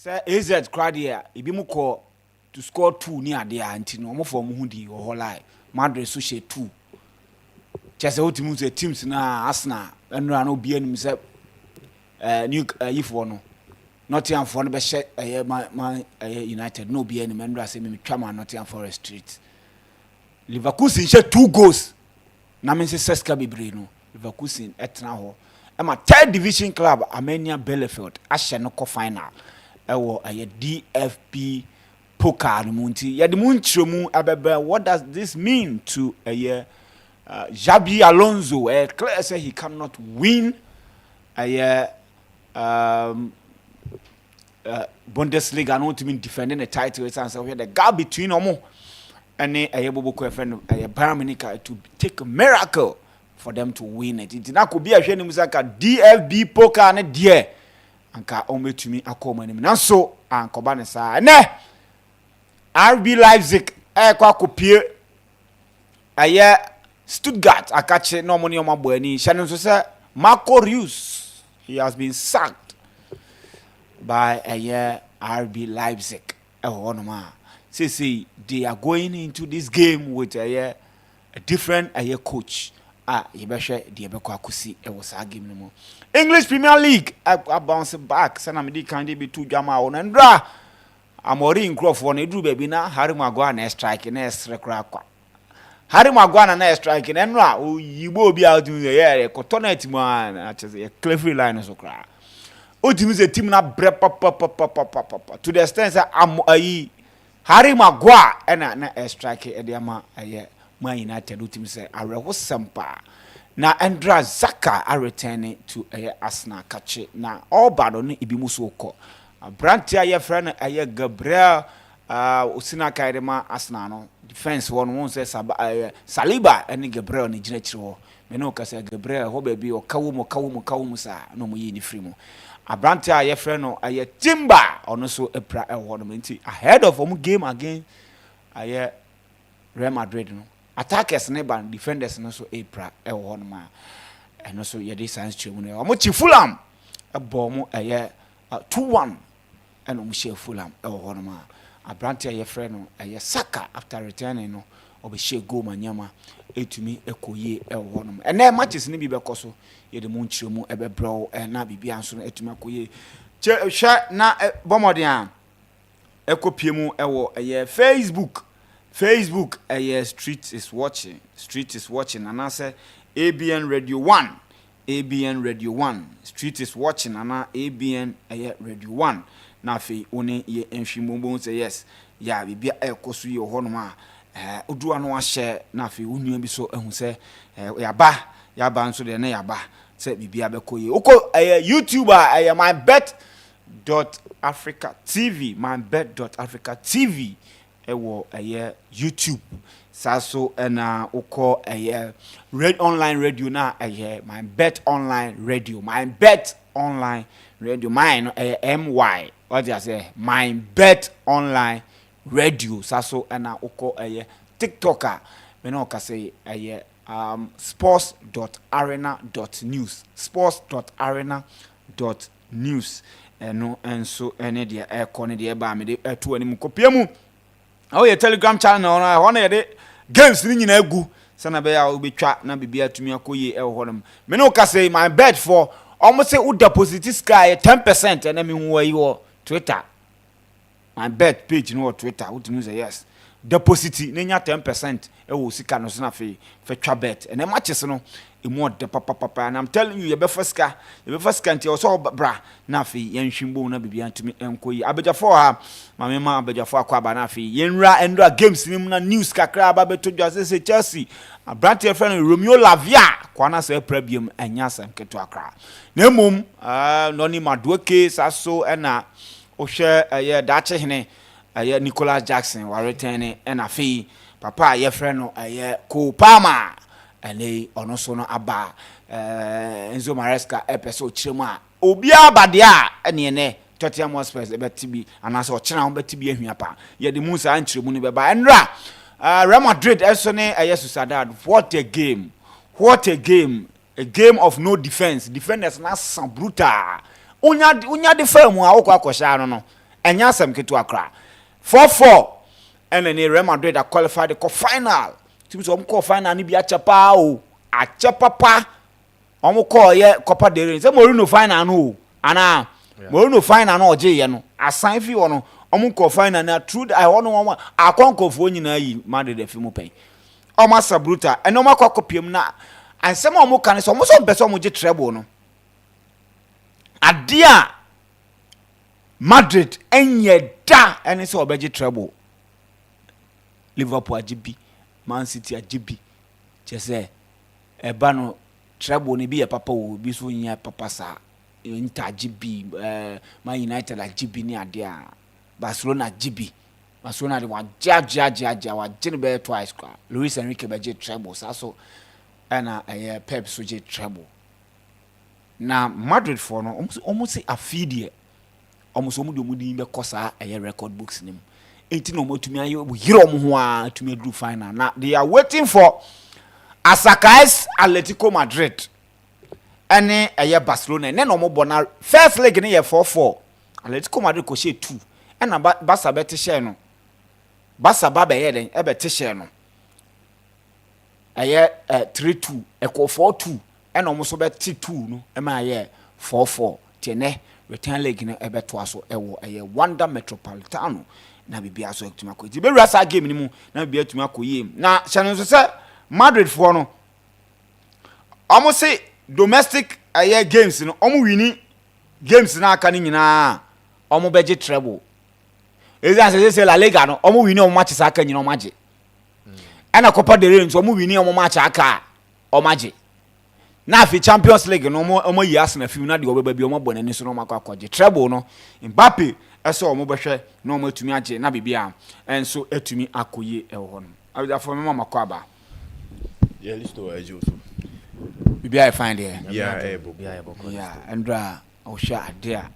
Say AZ crowd here, ibi mu call to score 2 near there until no more for Muhudi or whole life. Madrid so she 2. Just out to teams na Arsenal and run obi enim say new if one. Nottingham for no be share my United no be enim and say me twama Nottingham Forest Street. Leverkusen share 2 goals. Na me say seska bebre no. Leverkusen etna ho. E ma 3rd division club Armenia Bielefeld ahye no final. Ewo DFB poker munti ya de munchromu abebe. What does this mean to Xabi Alonso? Clear say he cannot win Bundesliga, not even defending the title. It's answer where the gap between Omo and Boboko friend Bayern Munich to take a miracle for them to win it. It could be a shame DFB poker and dear anka ome to me akoma nim na so ankoba ne sa ne RB Leipzig kwa kopie Stuttgart akache no money on my ani shanon so say Marco Reus, he has been sacked by RB Leipzig. See, they are going into this game with a different coach. You better the Abekwakusi was a game no more. English Premier League, I bounce back. Sanamidi can't be too jama on and dra. I'm already in Crawford one. Drew baby now. Harry Maguire striking crack. Harry Maguire na striking and you will be out in the area. Cotonete man, a clever line of cry. O team is a team na break to the extent that I'm Harry Maguire and a striker at the Man United team say I was sampa. Na Andra Zaka are returning to Arsenal catch na all bad on ibimusoko. Brantia your friend Gabriel Usina Kairema Arsenal no defense one say Saliba and Gabriel ni Jinechiro. Meno ka say Gabriel ho baby o kawumu sa no mo yi ni free mo. Brantia your friend no Timber ono so epra nti ahead of game again Real Madrid no. Attackers never defenders no so April ma and also ye dey science chemu no omo Fulham e bo 2-1 and omo share Fulham ma Abrante ye friend no Saka after returning no obi share goal manyama etumi ekoye ma and matches ni bi be koso ye de mu nchiremu e be bro na bibia nso no etumi akoye hwa na bomodin ekopiemu Facebook Street is watching and I say ABN Radio 1 Street is watching and ABN Radio 1 na fe one ye enhwimombo say yes ya bibia ekoso ye honoma odu ano ahye na fe onua bi so ehun say yaba nso de na yaba say bibia bekoye oko YouTuber MYBET.AFRICA TV MYBET.AFRICA TV ewo YouTube saso na uko red online radio na MYBET online radio mine MY what do I say MYBET online radio saso na uko TikToker me no ka say sports.arena.news no enso ene de ekone de ba me de eto anim kopiamu your Telegram channel on the games ni nyina gu sana be ya obetwa na bibia tumi akoye honum me no ka say my bet for almost say u deposit sky 10% and me hu ayi Twitter my bet page no Twitter what mean say yes deposit nenya 10% e wo sika no so na fe twa bet and matches no e mo de papa and I'm telling you you be first nti so bra na fe yenhwimbo na bibia ntumi enkoyi abejafo ha mama abejafo akwa na fe yenra endra games nim na news kakra aba beto dwase se Chelsea Abrante friend Romeo Lavia kwana se problem anyasa mketo akra na mum no ni Madueke saso na ohwe dache hene Nicholas Jackson wa return na fe papa ye friend no Kopama ele ono so no aba Enzo Maresca episode chirema obi abade a ene Tottenham Hotspur betibi anase o chira ho betibi ahuapa ye de musa anchiremu ni beba enra Real Madrid eso ne Sociedad. What a game a game of no defense defenders na san brutal unya defend mu a okwa akosha no enya asem ketu akra 4-4 and then Real Madrid are qualified the final team so call final ni bi achepa o achepapa call ye Copa del Rey say Mourinho final no ana Mourinho final no oje ye no asan fi wono call final na true I wono akonkofo nyina yi Madrid fi mu pen sabruta and kwakopiem na ansem kan so so be so je treble no adia Madrid enye da ene so obeje treble Liverpool ajibi Man City ajibi chese eba no treble ne bi ye papa wo bi so nya papa sa Inter ajibi Man United ajibi ni ade a Barcelona ajibi Barcelona de wa jaja wa jin be twice kwa Luis Enrique beje treble sa so na Pep so je treble na Madrid for no almost afidie almost omudi be kosa record books nim enti no motumi ayo hero mo ho a tumi do final na they are waiting for Asakais Atletico Madrid ene Barcelona ne no mo bona first leg ne 4-4 Atletico Madrid ko she 2 ena Barca bet share no Barca ba be ye den e bet share no 3-2 ko 4-2 ena mo so bet 2 no e ma ye 4-4 tiene return leg ne e beto aso e wo Wanda Metropolitano na bibia so etuma ko ti be rasa game ni mu na bibia etuma ko yim na channel so say Madrid for no omo say domestic games no omo wini games na aka ni nyina omo beje treble eza say La Liga no omo wini omo match aka nyina omo age ana Copa del Rey so omo wini omo match aka omo age na fi Champions League no omo yi Arsenal fi na de obeba bi omo bonani so no makwaje treble no Mbappe ese omo behwe na omo atumi age na bibia enso atumi akoye e ho no abidafo me mama kwaba yeah listo aje so bibia I find there yeah andra o sha ade a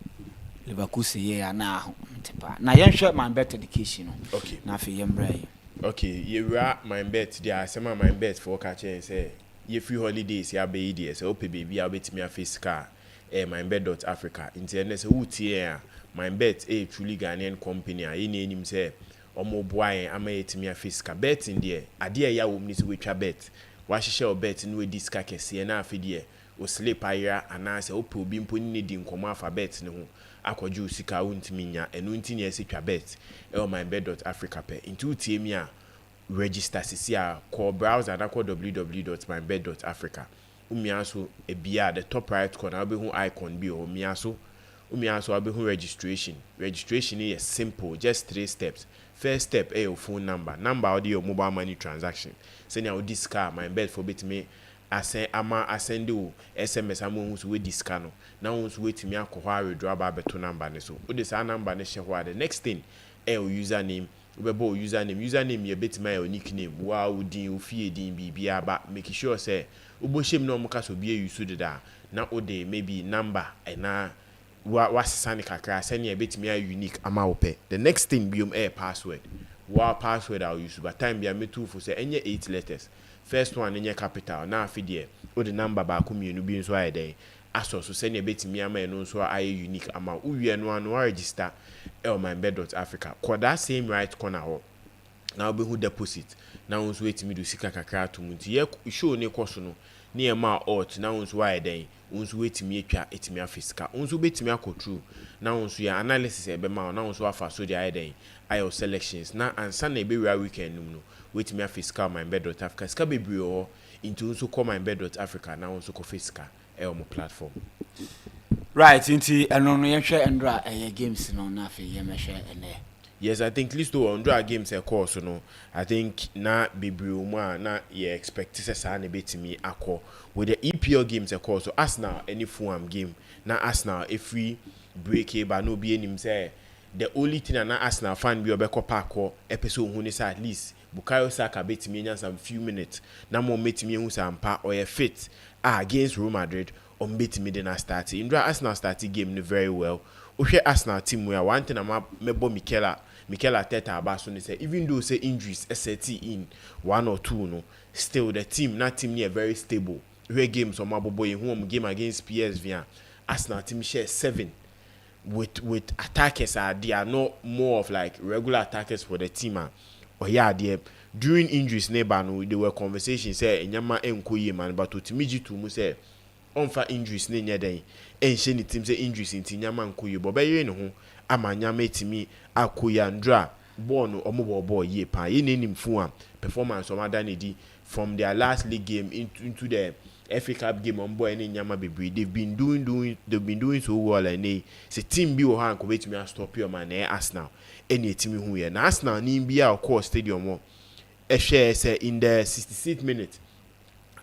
Leverkusen ye na ho ntepa na yenhwe MYBET education no okay na fi yembra okay ye were MYBET dia asema MYBET for ka che say ye free holidays ya be dey say ope baby ya betimi afase car MYBET.AFRICA internet say wutie a MYBET a truly Ghanaian company a ye enim say omo boae ama yetimi afase car bet in there ade ya wo mni se wetwa bet wa hihye o bet no we diska kese na afede o sleep ayra ana say ope obi mponi ne di nkomo afa bet ne ho akwaje osika wontimi nya enu ntini esetwa bet MYBET.AFRICA pe into wutie mi a register sisi a call browser na call www.mybet.africa umiaso ebia the top right corner abehu icon bi o umiaso abehu registration is simple, just 3 steps. First step your phone number of your mobile money transaction send your disca MYBET for bit me asend you SMS amu so we disca no now we wait me akwa withdraw ba beto number ne so o this number ne share the next thing your username ubebo username ye betima your nickname wa udin ofie din bibia ba make sure say uboshem no muka so bia use da na ode maybe number na wa sane kakra send ye betima unique ama ope the next thing biom password wa password I'll use but time bia me two for say enye 8 letters first one enye capital na afide o the number ba ko mienu bi nso ayede aso so send ye betima ama no nso aye unique ama uwie no an register MYBET.AFRICA. Call that same right corner ho. Now be who deposit. Now unso wetimi do sika kakra to mu. Ye show ne cost no. Ne e ma out. Now unso why den. Unso wetimi atwa etimi afisika. Unso betimi akotru. Now unso ya analysis e be ma. Now unso afa so dey den. Ayo selections. Na ansa na e be weekend no. Wetimi afisika MYBET.AFRICA. Sika bebre ho into unso call MYBET.AFRICA. Now unso ko fisika e o mo platform. Right, inti eno no yenhwe endra games no na afi yemhwe ene. Yes, I think least to endra games e course no. I think na bebre mu a na ye expect say sa na betimi akọ with the EPL games e course. So Arsenal any Fulham game na Arsenal a free break e ba no be enim say the only thing na Arsenal fan bi obekọ park episode hu ni say at least Bukayo Saka betimi nya some few minutes na mo metimi hu sampa or ye fit against Real Madrid on betimi dey na start. Indra Arsenal started game very well. Ohwe Arsenal team where one thing am mebo Mikel Arteta abaso ni say even though say injuries set in 1 or 2 no still the team near very stable. Where games on maboboy home game against PSV Arsenal team share 7 with attackers they are not more of like regular attackers for the team or they during injuries neighbor no there were conversations say enyama enkoye man but otimiji to mu say onfa injuries ne nya den enhye ni team say injuries nti nyama enkoye bo be ye ne ho ama nyama etimi akoyandra ball no omo ball ye pa ye ne nimfu a performance o madanedi from their last league game into the FA Cup game on boy any nyama bebre they've been doing so well and it's a team bi wo ha ko betimi stop your man Arsenal any team hu ye na Arsenal ni bia of course stadium mo share say in the 66th minute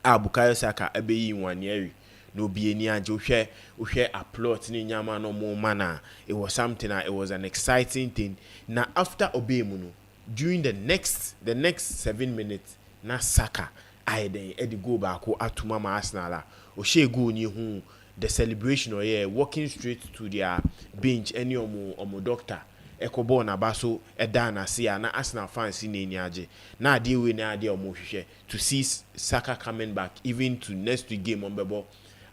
Bukayo Saka abeyi Nwaneri no be any age uhwe applaud ni nyama no mo mana it was something it was an exciting thing na after obemu no during the next 7 minutes na Saka I then Eddie go back to Mama Arsenal o she go ni hu the celebration or yeah walking straight to their bench any omo doctor ekobo na baso eda na see na Arsenal fans in any age na ade we na ade omo hwehwe to see Saka coming back even to next week game on Bebo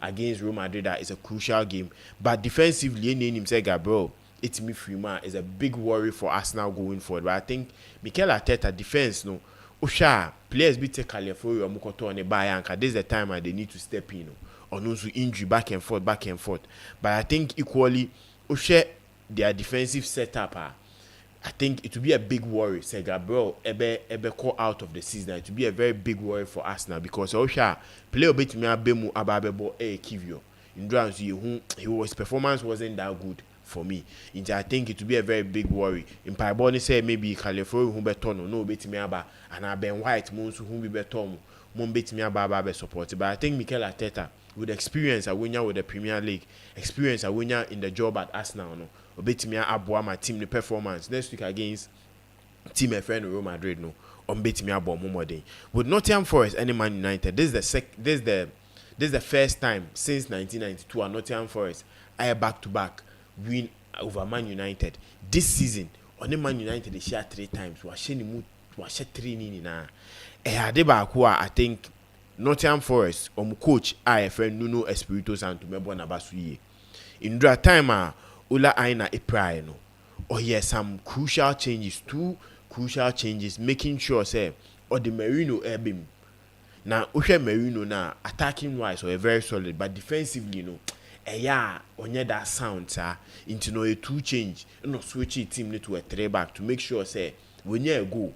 against Real Madrid that is a crucial game but defensively any him say Gabriel it's me Freeman is a big worry for Arsenal going forward but I think Mikel Arteta defense no Osha players be take California or Mukoto on a buy anchor. This is the time they need to step in or no injury back and forth. But I think equally Osha their defensive setup I think it will be a big worry. Say Gabriel ebe call out of the season. It will be a very big worry for Arsenal because Osha play a bit me abemu ababebo Kivio. In drums his performance wasn't that good for me. I think it will be a very big worry. In Paiboni say maybe California who better no bet me aba and I Ben White moons who be better mon bet me aba support. But I think Mikel Arteta with experience a winner with the Premier League, experience a winner in the job at Arsenal no. Bet me abo my team the performance next week against team a friend Real Madrid no. Bet me abo more day. With Nottingham Forest and Man United, this is the first time since 1992 at Nottingham Forest I back to back win over Man United this season. On the Man United they share 3 times. We share 3 nini na. I think Nottingham Forest coach IFN Nuno Espirito Santo mebo na basuye. In that time Ola Aina Eprai no. Oh yes, some crucial changes, 2 crucial changes, making sure say or the Merino Ebim. Now Ushe Merino na attacking wise or very solid, but defensively no. Onye that sound into no a 2 change no switch team to a 3 back to make sure say when you go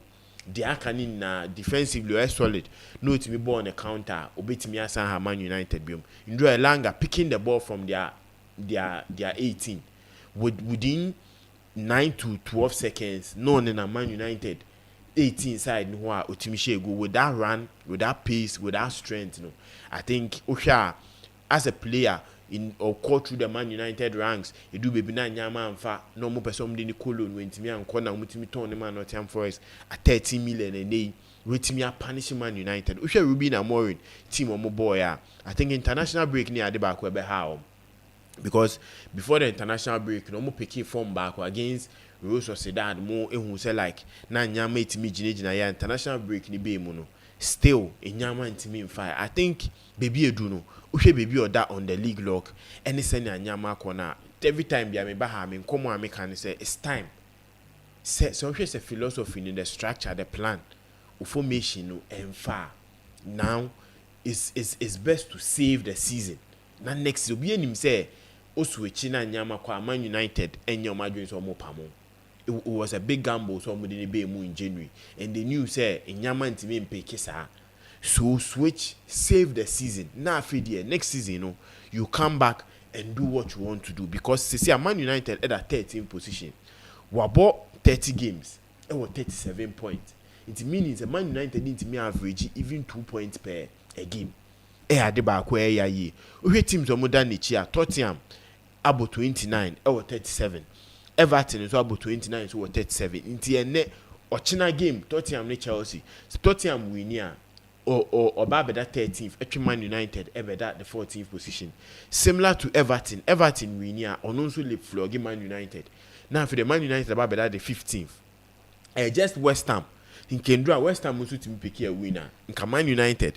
they are canning defensively are solid no to be ball on a counter obetimi asan Man United biom Indro Elanga picking the ball from their 18 within 9 to 12 seconds no in a Man United 18 side no otimi go with that run with that pace with that strength I think Osha as a player in or call through the Man United ranks, you do baby na nyama amfa no mo person de ni Cologne wentimi anko na mutimi ton ne man Nottingham Forest at 30 million a day wetimi a punish Man United. Ushe Ruben Amorim team omo boy I think international break ni ade back we be how because before the international break no mo pick form back against Real Sociedad mo ehun say like na nyama etimi ginegina ya international break ni be mu no still enyama ntimi mfa I think baby edu no Ushe baby or that on the league log any send nyama corner every time bia me ba ha me come on me can say it's time so it's a philosophy in the structure the plan formation no emfa now is best to save the season na next obi enim say oswechi na nyama kwa Man United enye omadwen so mo pamo it was a big gamble so mo dey be mu in January and they knew say nyama ntimi mpeke saa. So switch, save the season. Now after next season, you come back and do what you want to do because see, Man United at a 13th position. We bought 30 games, it was 37 points. It means a Man United need to me average even 2 points per a game. Had back where ye. We teams are more than each year. Tottenham about 29, or 37. Everton is about 29, so 37. In the net or China game, Tottenham ne Chelsea. So Tottenham win here. Or Barbada 13th, Etriman United, ever that the 14th position. Similar to Everton Winia, or also lip flog Man United. Now for the Man United, Barbada the 15th. Just West Ham. In Kendra, West Ham also to pick a winner. In Man United,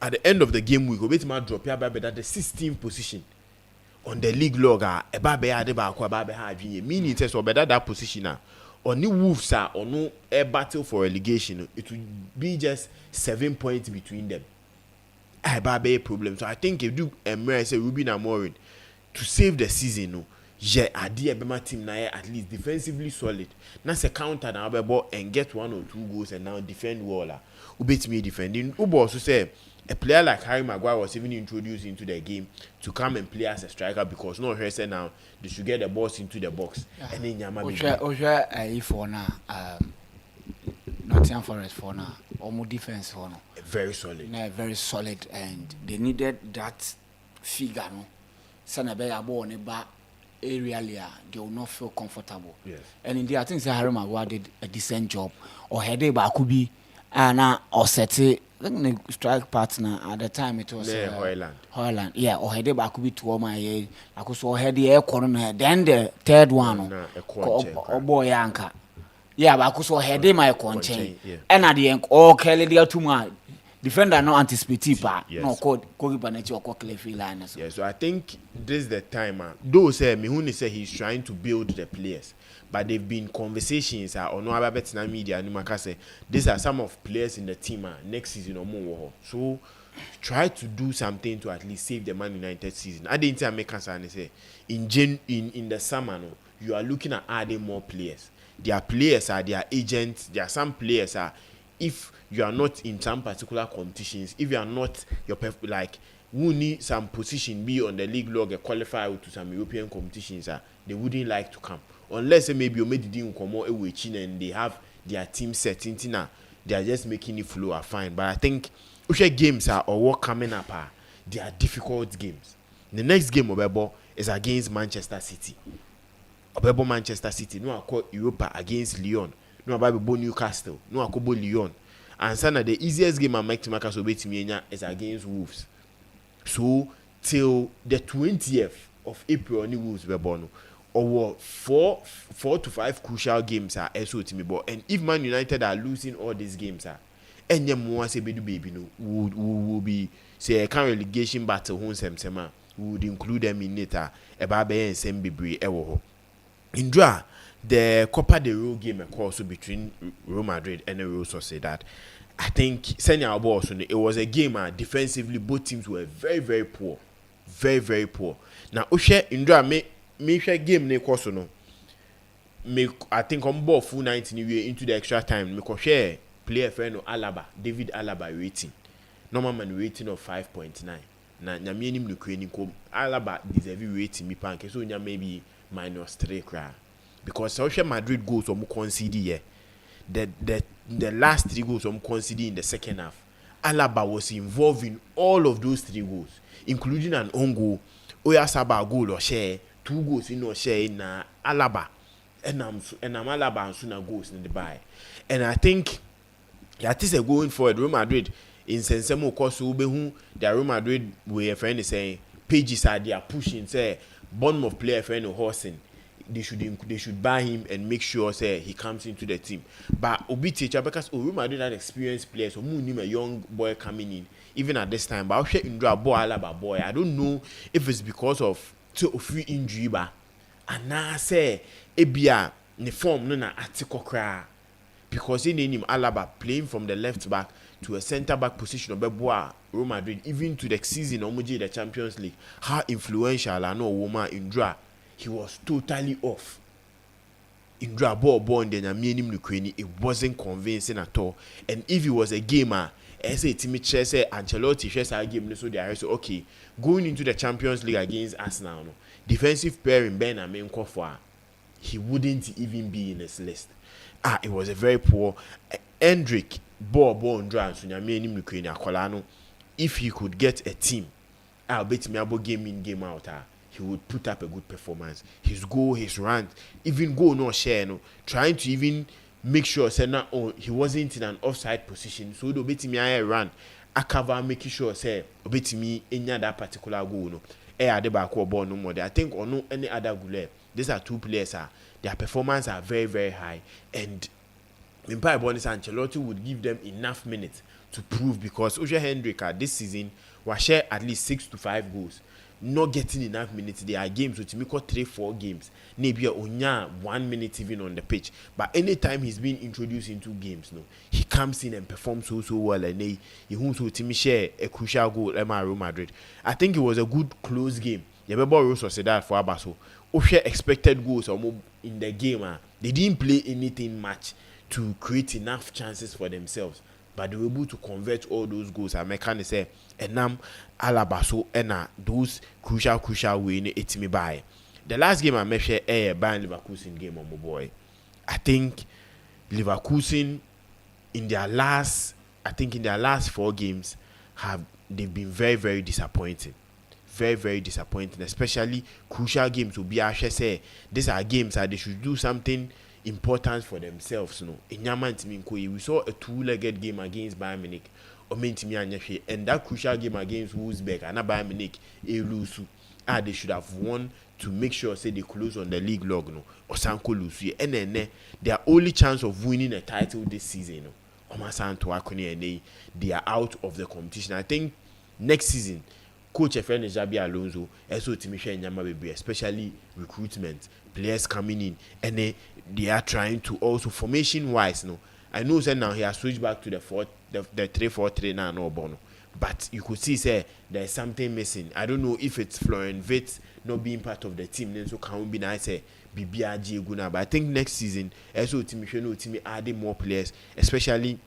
at the end of the game week, we will drop here Barbada the 16th position. on the league log eba be ade ba ko eba be ha adwene meaning say so better that position on the Wolves on no a battle for relegation it will be just 7 points between them. Eba be a problem. So I think if do say Ruben Amorim to save the season no yeah ade be my team na at least defensively solid na se counter na be ball and get 1 or 2 goals and now defend well ubetimi defending ubo also say a player like Harry Maguire was even introduced into the game to come and play as a striker because no here say now they should get the balls into the box and then Yama be for now Nottingham Forest for now almost defense for now very solid very solid and they needed that figure no sana be abo ne ba area they will not feel comfortable yes and indeed I think Harry Maguire did a decent job or heade ba could be na oseti the strike partner at the time it was Hoyland yeah or heade ba could be to my ye akoso heade e corner then the third one boy yanka yeah ba akoso heade my conchen and at the end all Kelly there too much defender no anticipate pa no code goalkeeper na chi okokle free line so yeah so I think this is the time though say Mihuni say he's trying to build the players but they've been conversations on no about na media no maka say these are some of players in the team next season or more so try to do something to at least save the Man United season. I didn't make answer and say in the summer no you are looking at adding more players. Their players their agents, there are some players if you are not in some particular competitions, if you are not like who need some position be on the league log qualify to some European competitions they wouldn't like to come unless maybe you made the come away China and they have their team set into now they are just making it flow fine. But I think which games or what coming up they are difficult games. The next game Obebo is against Manchester City. Obebo Manchester City no akọ Europa against Lyon. No ababo Newcastle. No akobo Lyon. And sana the easiest game I make to make us is against Wolves. So till the 20th of April on the Wolves Bebono. Or 4 to 5 crucial games are SO to me. And if Man United are losing all these games and them more say baby no will be say a current relegation battle home sema we would include them in it ebabe and same bebre ewo. Indra the Copa del Rey game also between Real Madrid and Real Sociedad. I think it was a game defensively both teams were very very poor. Very very poor. Now Oshe Indra me share game ne koso no. I think on ball full 90 into the extra time me ko share player friend Alaba, David Alaba rating. Normal man rating of 5.9. Na nyame anim no kweni ko Alaba deserve rating me panke so nya maybe -3 kra. Because Social Madrid goals omo concede here. The last 3 goals omo concede in the second half. Alaba was involved in all of those 3 goals, including an own goal. Oyasaba goal or share 2 goals in or share na Alaba. And I'm Alaba and Suna goals in the buy. And I think that is a going forward. Real Madrid in Sensemo Kosu Behu, the Real Madrid way a friend is saying pages they are pushing say Bournemouth player friend of Horsing. They should buy him and make sure say he comes into the team. But Obi teacher because Real Madrid had experienced players, so him a young boy coming in even at this time. But I'll share Indra boy Alaba boy. I don't know if it's because of free injury ba. And now say ebia ne form no na article cry because he named him Alaba playing from the left back to a centre back position of Beboa Real Madrid even to the season omoji the Champions League. How influential I know woman Indra. He was totally off. Indra ball in the Nyamianim Nukweni, it wasn't convincing at all. And if he was a gamer, I say Timmy say Ancelotti shares our game, so they are so okay. Going into the Champions League against Arsenal, no, defensive pairing Ben and Menkofa, he wouldn't even be in this list. It was a very poor Hendrick ball Indra so Nyamianim Nukweni Akolano. If he could get a team, I'll bet me about game in, game out. He would put up a good performance. His goal, his run, even goal no share, no, trying to even make sure say now he wasn't in an offside position. So the bet me I run, I cover making sure say bet me in that particular goal no. At the back or ball no more. I think or no any other goal. These are 2 players their performance are very very high and in Bonus Ancelotti would give them enough minutes to prove because Oje Hendrick this season was share at least 6 to 5 goals. not getting enough minutes. There are games with me call 3-4 games. Maybe onya 1 minute even on the pitch. But anytime he's been introduced into games, no, he comes in and performs so well, and he wants to share a crucial goal. Real Madrid. I think it was a good close game. You remember Rosso said that for Abaso. Share expected goals in the game. They didn't play anything much to create enough chances for themselves, but they were able to convert all those goals. I can say, enam alabaso ena those crucial way in it me by. The last game I mentioned, Bayern Leverkusen game on my boy. I think Leverkusen in their last 4 games they've been very, very disappointing. Very, very disappointing, especially crucial games will be. I should say these are games that they should do something important for themselves. In we saw a 2-legged game against Bayern Munich, and that crucial game against Wolfsburg and Bayern Munich, they should have won to make sure say they close on the league log, or Sanko lose. And then their only chance of winning a title this season, they are out of the competition. I think next season, Coach Efren Xabi Alonso, especially recruitment, players coming in, and they are trying to also formation wise. I know that now he has switched back to the 3-4-3 now, no Bono. But you could see say there is something missing. I don't know if it's Florian Wirtz not being part of the team, then so can be nice BBRG Guna. But I think next season, also team adding more players, especially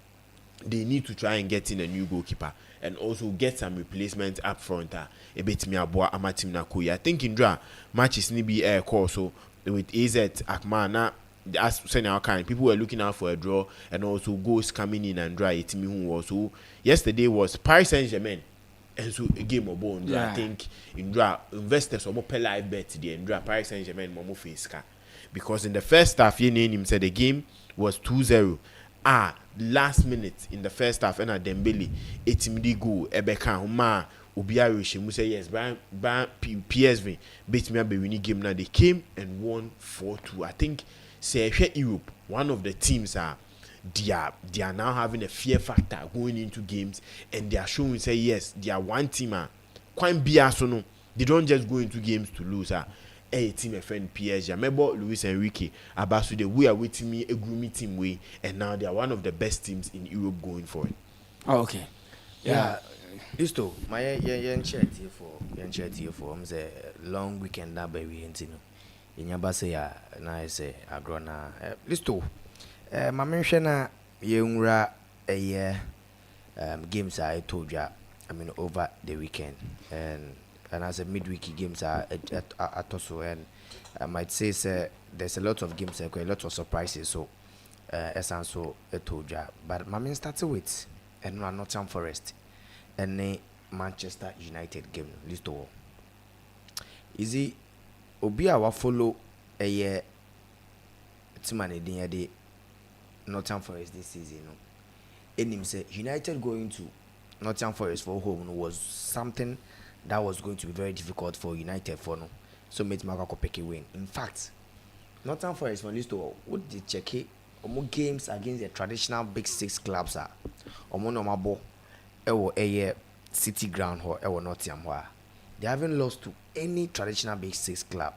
they need to try and get in a new goalkeeper and also get some replacements up front. A bit me aboa amatim na koyi. I think in draw matches ni be air call so with AZ Akmana. As saying our kind, people were looking out for a draw and also goals coming in and draw it. Me who was so yesterday was Paris Saint-Germain, and so a game of bone. Yeah. I think in draw investors or more live bet today and draw Paris Saint-Germain more face car because in the first half, you name him said the game was 2-0. Last minute in the first half, and Dembele, etimidi goal, Ebeka, Huma, Obiari, Shemu say yes, PSV beat me up a winning game. Now they came and won 4-2. I think. Say Europe, one of the teams they are now having a fear factor going into games, and they are showing say yes, they are one team quite biased. No, they don't just go into games to lose. A team a friend PSG. Remember Luis Enrique Abasu, we are waiting me a gloomy team way, and now they are one of the best teams in Europe going for it. Oh, okay. Yeah. Listo, my yen chat here for a long weekend that baby into in Yabasaya, and I say, Agrona. Listo, my mention Yungra a year games I told ya, I mean, over the weekend, and as a midweek games are at also, and I might say, there's a lot of games, a lot of surprises, so as I so told ya, but my men started with and Nottingham Forest and a Manchester United game, Listo. Easy. Obi a wa follow a year team and the Nottingham Forest this season. And him say United going to Nottingham Forest for home was something that was going to be very difficult for United for no. So made Makako pick a win. In fact, Nottingham Forest for list what did check it games against the traditional big 6 clubs are no ball a year City ground or Nottingham. They haven't lost to any traditional big 6 club.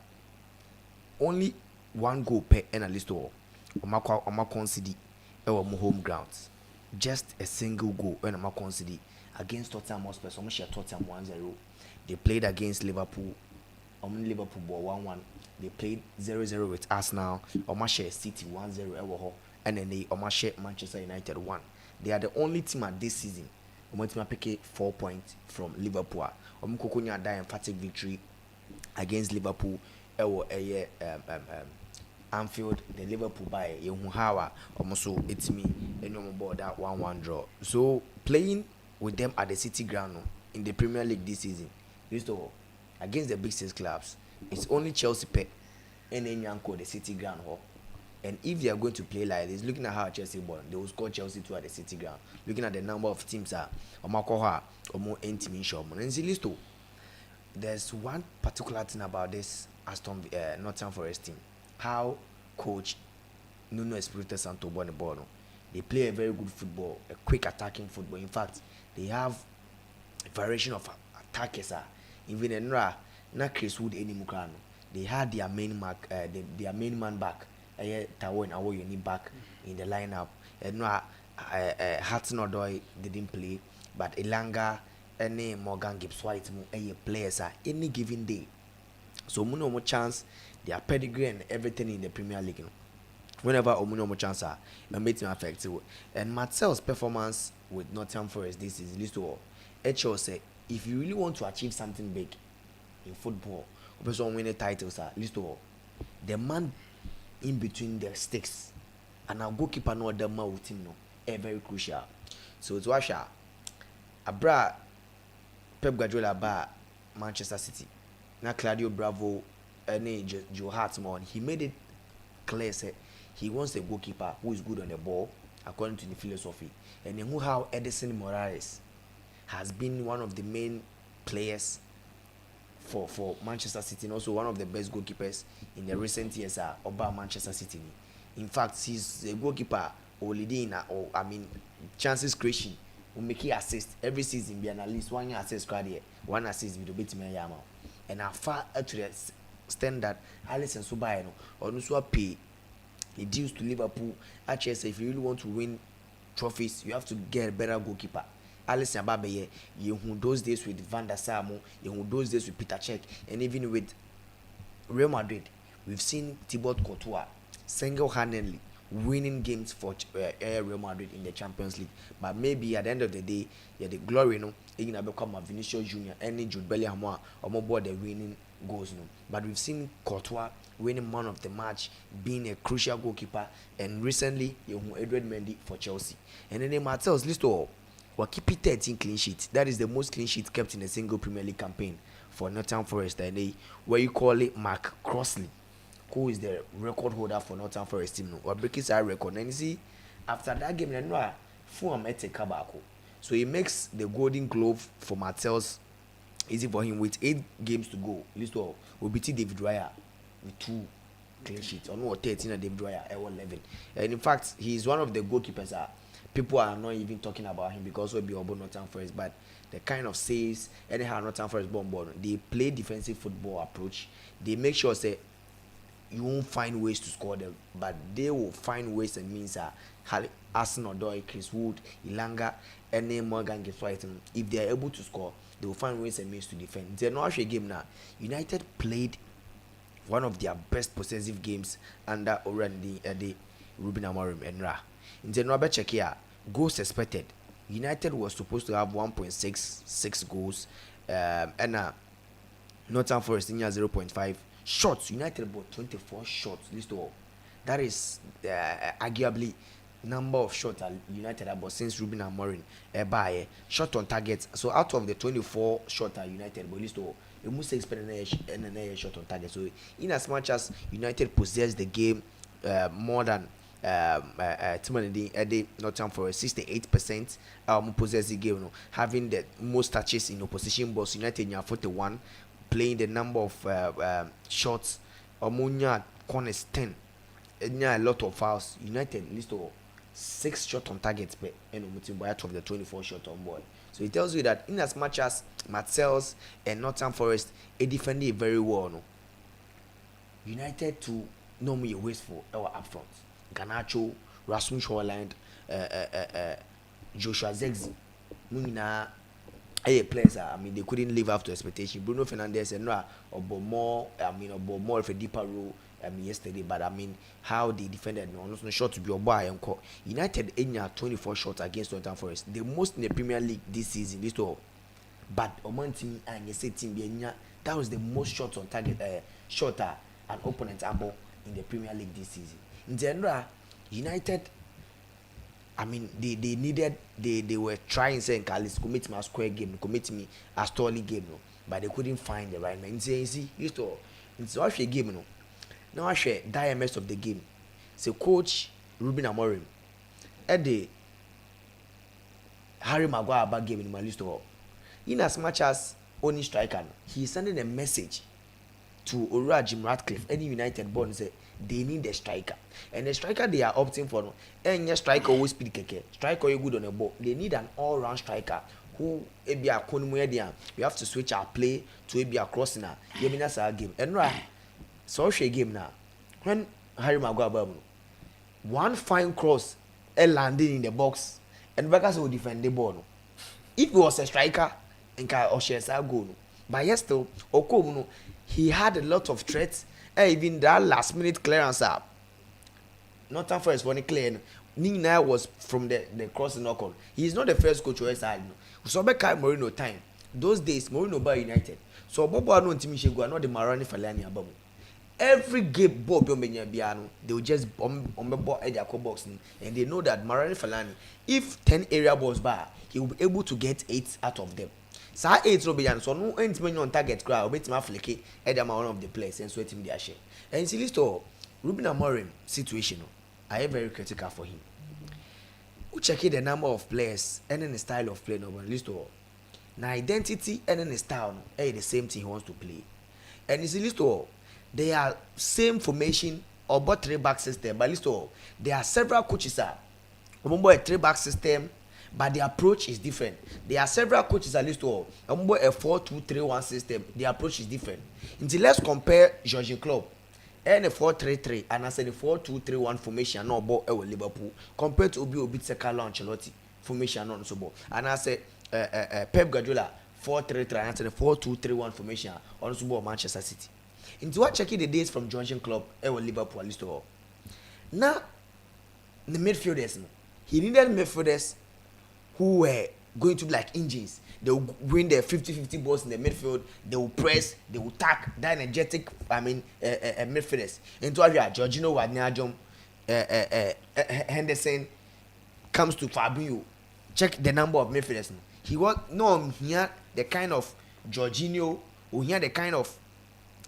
Only 1 goal per analyst or City or home grounds. Just a single goal when Macon City against Tottenham Hotspur. So much Tottenham 1-0. They played against Liverpool. Liverpool ball 1-1. They played 0-0 with Arsenal. Omashe City 1-0 and then they Omashe Manchester United 1. They are the only team at this season. Omotima pick 4 points from Liverpool. Omukokonya die emphatic victory against Liverpool. Anfield, the Liverpool by Yehuhawa, almost it's me, and no more that 1-1 draw. So playing with them at the City ground in the Premier League this season, against the big 6 clubs, it's only Chelsea pay and then Yanko the City ground. And if they are going to play like this, looking at how Chelsea won, they will score Chelsea 2 at the City ground. Looking at the number of teams Omakoha or more intimation. And see, there's one particular thing about this Nottingham Forest team. How coach Nuno Espirito Santo won the ball. They play a very good football, a quick attacking football. In fact, they have a variation of attackers. Even in na Chris Wood any mukano. They had their main mark, their main man back. Tawon Awoyoni back in the lineup. And no, Hudson Odoi didn't play, but Elanga, any Morgan Gibbs White, players are any given day. So Muno more chance, their pedigree and everything in the Premier League. Whenever Muno more chance are, make them affected. And Marcel's performance with Nottingham Forest this is list all. HO say if you really want to achieve something big in football, person win the titles are list all. The man in between the sticks and our goalkeeper no other man with him no, very crucial. So to Asha, Abra Pep Guardiola ba Manchester City. Now Claudio Bravo and Joe Hartman, he made it clear say he wants a goalkeeper who is good on the ball according to the philosophy. And then how Edison Morales has been one of the main players for Manchester City and also one of the best goalkeepers in the recent years about Manchester City. In fact, he's a goalkeeper or chances creation will make he assist every season be at least 1 year assist credit, 1 assist with the bit yama. And how far to the extent that Alisson Subayano or Nuswa pay the dues to Liverpool. Actually, say if you really want to win trophies, you have to get a better goalkeeper. Alisson Ababaye, you who those days with Van der Sar, you who those days with Peter Cech, and even with Real Madrid, we've seen Thibaut Courtois single-handedly winning games for Real Madrid in the Champions League. But maybe at the end of the day, the glory, you know, become a Vinicius Junior, any Jude Bellingham, or more board the winning goals, But we've seen Courtois winning man of the match, being a crucial goalkeeper, and recently, Edward Mendy for Chelsea. And then Marcel's list all. We're keeping 13 clean sheets. That is the most clean sheets kept in a single Premier League campaign for Nottingham Forest. And where you call it Mark Crossley, who is the record holder for Nottingham Forest team. Or breaking that record. And you see, after that game, so he makes the Golden Glove for Marcel's easy for him with 8 games to go. List all will beat David Raya with 2 clean sheets. Or no, 13 and David Raya 11. And in fact, he is one of the goalkeepers people are not even talking about him because we'll be about Nottingham Forest, but the kind of saves anyhow Nottingham Forest bomb, they play defensive football approach. They make sure say you won't find ways to score them, but they will find ways and means Arsenal, Odoi, Chris Wood, Elanga, any Morgan Gibbs White. If they are able to score, they will find ways and means to defend. They're not actually a game now. United played one of their best possessive games under Orandi Ruben Amorim and Ra. In the Robert check here, goals expected. United was supposed to have 1.66 goals, and Nottingham Forest in 0.5 shots. United bought 24 shots. List all. That is arguably number of shots United have bought since Ruben Amorim by shot on target. So out of the 24 shots United bought, list all. You must expect an shot on target. So in as much as United possess the game more than Nottingham Forest 68% possess the game, having the most touches in opposition box. United 41, playing the number of shots, Omunya corners 10, a lot of fouls. United list of 6 shots on target per out of the 24 shots on board. So it tells you that in as much as Marcel's and Nottingham Forest defended very well, United to normally wasteful up front. Garnacho, Rasmus Hojlund, Joshua Zexi, Munina, players. I mean, they couldn't live up to expectation. Bruno Fernandes and about more of a deeper role. Yesterday, but I mean, how they defended no shot to be a boy and call. United in 24 shots against Nottingham Forest, the most in the Premier League this season. This all, but Oman and you team that was the most shots on target, shorter an opponent able in the Premier League this season. In general, United, I mean, they were trying saying Kalis commit me a square game, commit me a stolly game, but they couldn't find the right man. See, used to it's actually a game, Now I share diamonds of the game. So coach Ruben Amorim, at the Harry Maguire back game in my list of all. In as much as only striker, he's sending a message to Ora Jim Ratcliffe, any United born say they need a striker. And the striker they are opting for, any striker always speed keke. Striker you good on the ball. They need an all-round striker who ebi akonmu dia we have to switch our play to ebi crossing na yemina sa game enra so hwe game na when Harry Maguire one fine cross landing in the box and Bakers will defend the ball no. If he was a striker nka Oshesa goal no, but yes still Okom no, he had a lot of threats even that last minute clearance up Northern Forest when he clear Nina was from the crossing knock-on. He is not the first coach who side no. So Beka Mourinho time. Those days Mourinho by United. So Bobo no ntimi shegu not the Marani Falani abamu. Every game Bob Yomenya Biano, they will just bomb at their box and they know that Marani Falani, if 10 area balls bar, he will be able to get 8 out of them. So 8 no be so no entiment on target crowd, bet ma fleke at one of the players and sweat him their share. And see list Ruben Amorim situation. I am very critical for him. We check the number of players and then the style of play. No, list all. Now identity and then the style, the same thing he wants to play. And it's list all. They are same formation or but 3-back system. But list all. There are several coaches a 3-back system, but the approach is different. There are several coaches at list all. A 4-2-3-1 system. The approach is different. Until let's compare Jurgen Klopp. And a 4-3-3 and I said the 4-2-3-1 formation no ball Liverpool compared to Obi Carlo Ancelotti formation no so ball and I said Pep Guardiola 4-3-3 and I said the 4-2-3-1 formation on so ball Manchester City. Into what checking the days from Jurgen Klopp Liverpool list all. Now the midfielders he needed midfielders who were going to be like engines. They will win their 50-50 balls in the midfield. They will press. They will tack. That energetic, midfielders. Into area, Jorginho, Wijnaldum, Henderson comes to Fabinho. Check the number of midfielders. He was no here the kind of Jorginho, or here the kind of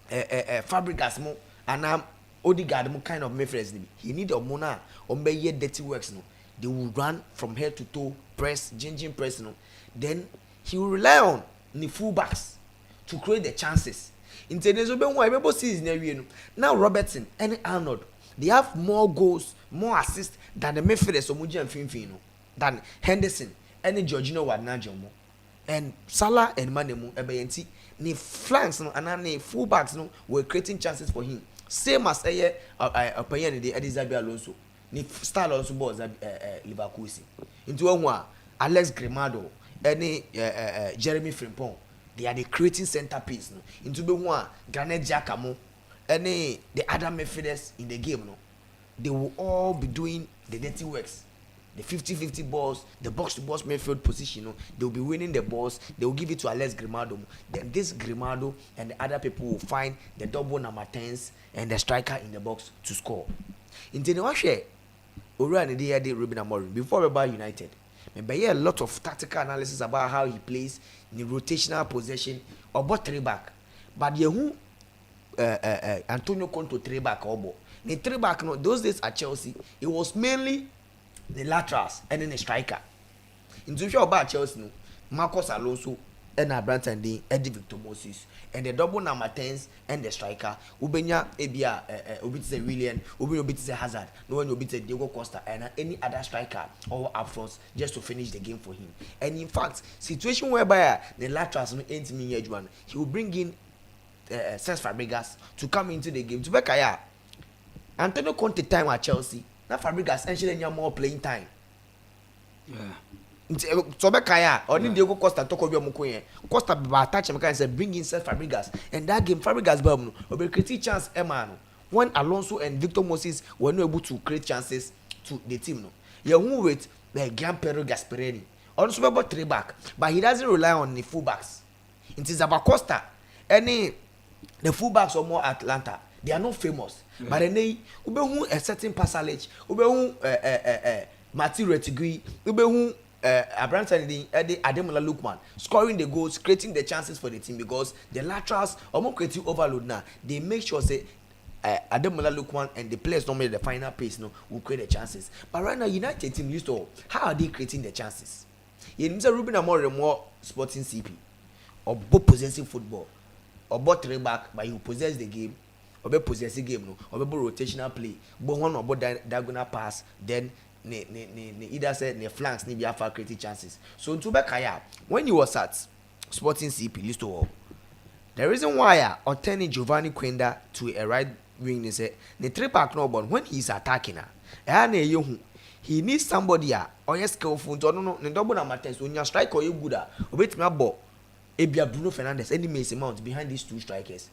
Fabregas mo and Odegaard mo kind of midfielders. He need a mona ombe ye dirty works no. They will run from head to toe, press, changing press no. Then he will rely on the fullbacks to create the chances. In today's season, now Robertson and Arnold, they have more goals, more assists than the midfielders of Muji and Finfino, than Henderson and Jorginho Wijnaldum, and Salah and Manemu Ebayenti. The flanks and the fullbacks no were creating chances for him. Same as a Payne the Edizabi Alonso. The style also was Leverkusen. Into one Alex Grimaldo. Any Jeremy Frimpong, they are the creating centerpiece. No? Into the one Granit Xhaka, any the other midfielders in the game, no, they will all be doing the dirty works. The 50-50 balls, the box-to-box midfield position, no, they will be winning the balls. They will give it to Alex Grimaldo. Then this Grimaldo and the other people will find the double number 10s and the striker in the box to score. Into the one share, Ora and the Ruben Amorim before we buy United. And by a lot of tactical analysis about how he plays in the rotational possession or about 3-back. But you Antonio Conte 3-back or the 3-back no those days at Chelsea it was mainly the laterals and then the striker. In the show about Chelsea no Marcos Alonso and Branton Dean, Eddie Victor Moses, and the double number 10s and the striker. Ubenya Ebia, Obitze William, Obitze Hazard, no one Obitze Diego Costa, and any other striker or up front just to finish the game for him. And in fact, situation whereby the laterals no 80 minutes one, he will bring in Cesc Fabregas to come into the game. To Bekaya, Antonio Conte time at Chelsea, now Fabregas and more playing time. Yeah. So Bekaya or Diego Costa talk about Mukoye. Costa by touch and said bring in Cesc Fabregas. And that game Fabregas bomb will be creating chance Emano. When Alonso and Victor Moses were not able to create chances to the team. No. You who with Gianpiero Gasperini. Also about 3-back, but he doesn't rely on the fullbacks. It is about Costa. Any the fullbacks or more Atlanta. They are not famous. But then they a certain passage. Mati Retigui. Abraham Ademola Lookman scoring the goals, creating the chances for the team because the laterals are more creative overload now. They make sure say Ademola Lookman and the players normally the final pace no will create the chances. But right now United team used to how are they creating the chances? You know Ruben Amorim more sporting CP or both possessing football or both 3-back but you possess the game or be possessing game no or be rotational play but one or both diagonal pass then either said ne flanks ni be for creative chances. So to back kaya when he was at Sporting CP list all. The reason why I turning Giovanni Quenda to a right wing is the three pack no but when he's attacking he needs somebody or yes skillful to no double number 10 so when you strike or you good obey me ball Ebia Bruno Fernandes any Mason Mount behind these two strikers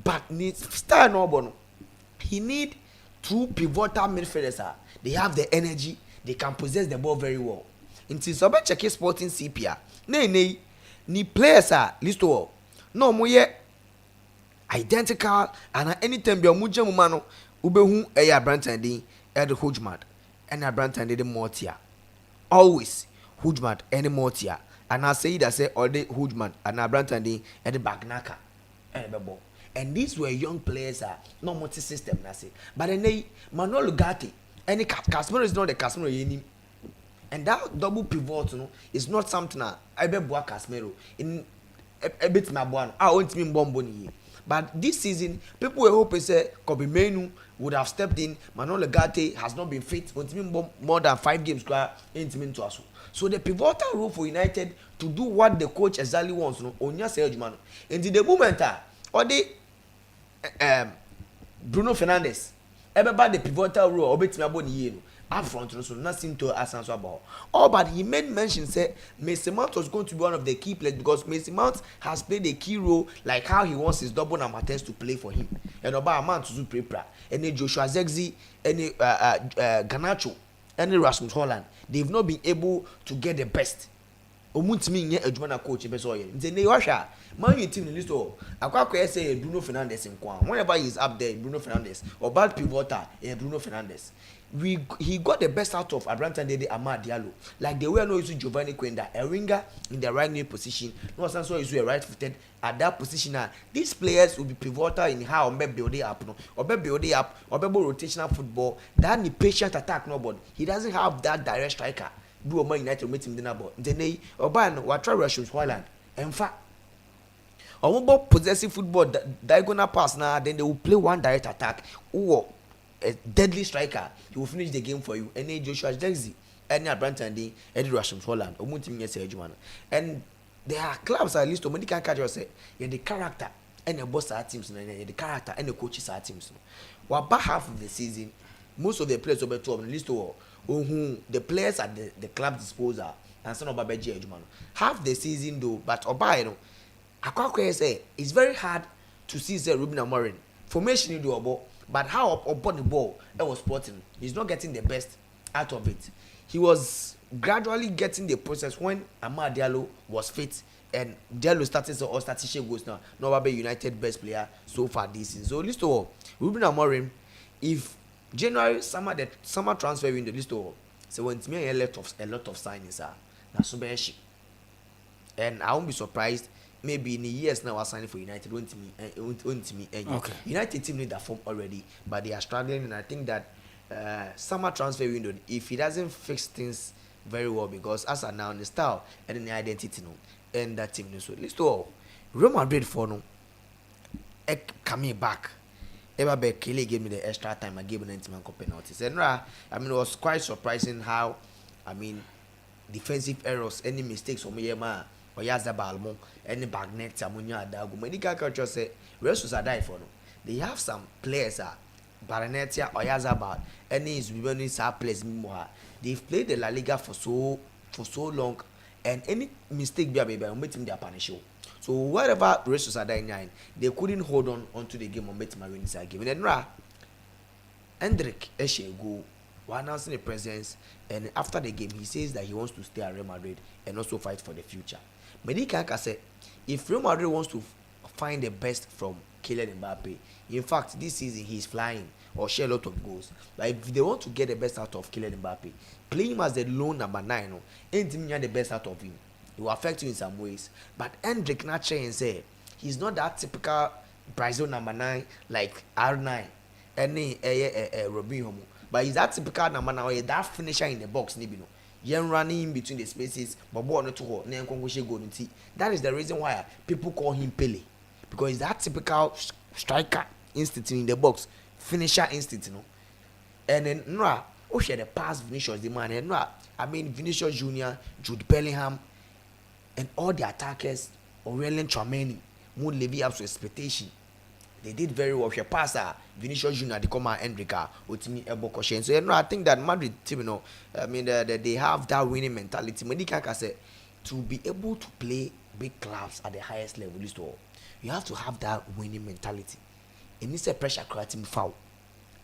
but needs star no bono he need two pivotal midfielders they have the energy they can possess the ball very well until so check Sporting CP ni players list all no mo ye identical and anytime be omuje muma no ubehu eya Branton din Ed Hujmad and Branton din Mortia always Hujmad any Mortia and I say that say all the Hujmad and Branton din Ed Bagnaka and bebo and these were young players no multi system na say but then they Manuel Ugarte any Casemiro is not the Casemiro you and that double pivot no is not something I be boa Casemiro in a bit my boy I want me bombo ni but this season people were hoping say Kobe Menu would have stepped in. Manuel Ugarte has not been fit want me more than 5 games into us so the pivotal role for United to do what the coach exactly wants no onya say adwuma into the moment or the Bruno Fernandes everybody the pivotal role obetimi aboni ye no up front so nothing to ask about. Oh, but he made mention say Mason Mount was going to be one of the key players because Mason Mount has played a key role like how he wants his double number 10s to play for him. And about a man to do prepare. Any Joshua Zexi, any Garnacho, any Rasmus Holland, they've not been able to get the best. Omuntimi nye adwuma coach be so ye. Nze ne washa Man U team list o akwa say Bruno Fernandes nkwa. Whenever he is up there Bruno Fernandes or bad pivoter Bruno Fernandes. He got the best out of Abraham Dede Amad Diallo. Like they were no use Giovanni Quenda, a winger in the right knee position. No sense so is a right footed at that position. These players will be pivotal in how Obe build it up, no, Obe build it up, Obe rotational football. That the patient attack, no, but he doesn't have that direct striker. Do a Man United meet him dinner, but then Oban what try Rasmus Holland. In fact, about possessive football diagonal pass now, then they will play one direct attack. Or a deadly striker, he will finish the game for you. Any Joshua Zexi, any Branton Day, any Rasmus Holland, or Muntim Juman. And there are clubs at least, or medical catcher say, the character and the boss are teams, and the character and the coaches are teams. Well, about half of the season, most of the players over to at least who the players at the club disposal and some of Babeji Juman. Half the season though, but Oba, you know, I say it's very hard to see Ruben Amorim. Formation you do about. But how upon the ball that was Sporting, he's not getting the best out of it. He was gradually getting the process when Amad Diallo was fit and Diallo started so starting goals now. Nobody United best player so far this season. So list of all, Ruben Amorim, if January summer transfer window list of all, so when it's me a lot of signings na so be and I won't be surprised. Maybe in the years now, I signing for United. Won't me. Okay. United team need that form already, but they are struggling. And I think that summer transfer window, if he doesn't fix things very well, because as of now, the style and the identity, no, and that team, so let's go. Real Madrid for no, coming back. Ever be Kelly gave me the extra time. I gave him 90 man penalties, and I mean it was quite surprising how, I mean, defensive errors, any mistakes from Yema. Or Yazabalmo, any bagnet, Samunia Dago, medical culture say, Resus are die for no. They have some players, Baranetia or Yazabal, any is winning our place more. They've played the La Liga for so long, and any mistake be a baby, I'm meeting their punish. So whatever Resus are dying, they couldn't hold on to the game or meet my winnings are given. And Hendrik Eshe go. Announcing the presence, and after the game, he says that he wants to stay at Real Madrid and also fight for the future. Medikaka said, if Real Madrid wants to find the best from Kylian Mbappe, in fact, this season he's flying or share a lot of goals. But if they want to get the best out of Kylian Mbappe, playing him as the lone number 9, no, ain't the best out of him. It will affect you in some ways. But Hendrik Nache said he's not that typical Brazil number 9 like R9, any Robinho. But he's that typical number now, that finisher in the box, Nibino. Yen running in between the spaces, but boy not to hold. That is the reason why people call him Pele, because he's that typical striker instinct in the box, finisher instinct, you know. And then oh share the past Vinicius the man and no I mean Vinicius Junior, Jude Bellingham, and all the attackers, Aurelien Tchouameni, won't live up to expectation. They did very well. She passed Vinicius Junior, the comma Enrica, Otimi Ebokoshen. So you know, I think that Madrid team, you know, I mean, they have that winning mentality. Medicaka said to be able to play big clubs at the highest level, you have to have that winning mentality. It needs a pressure creating foul.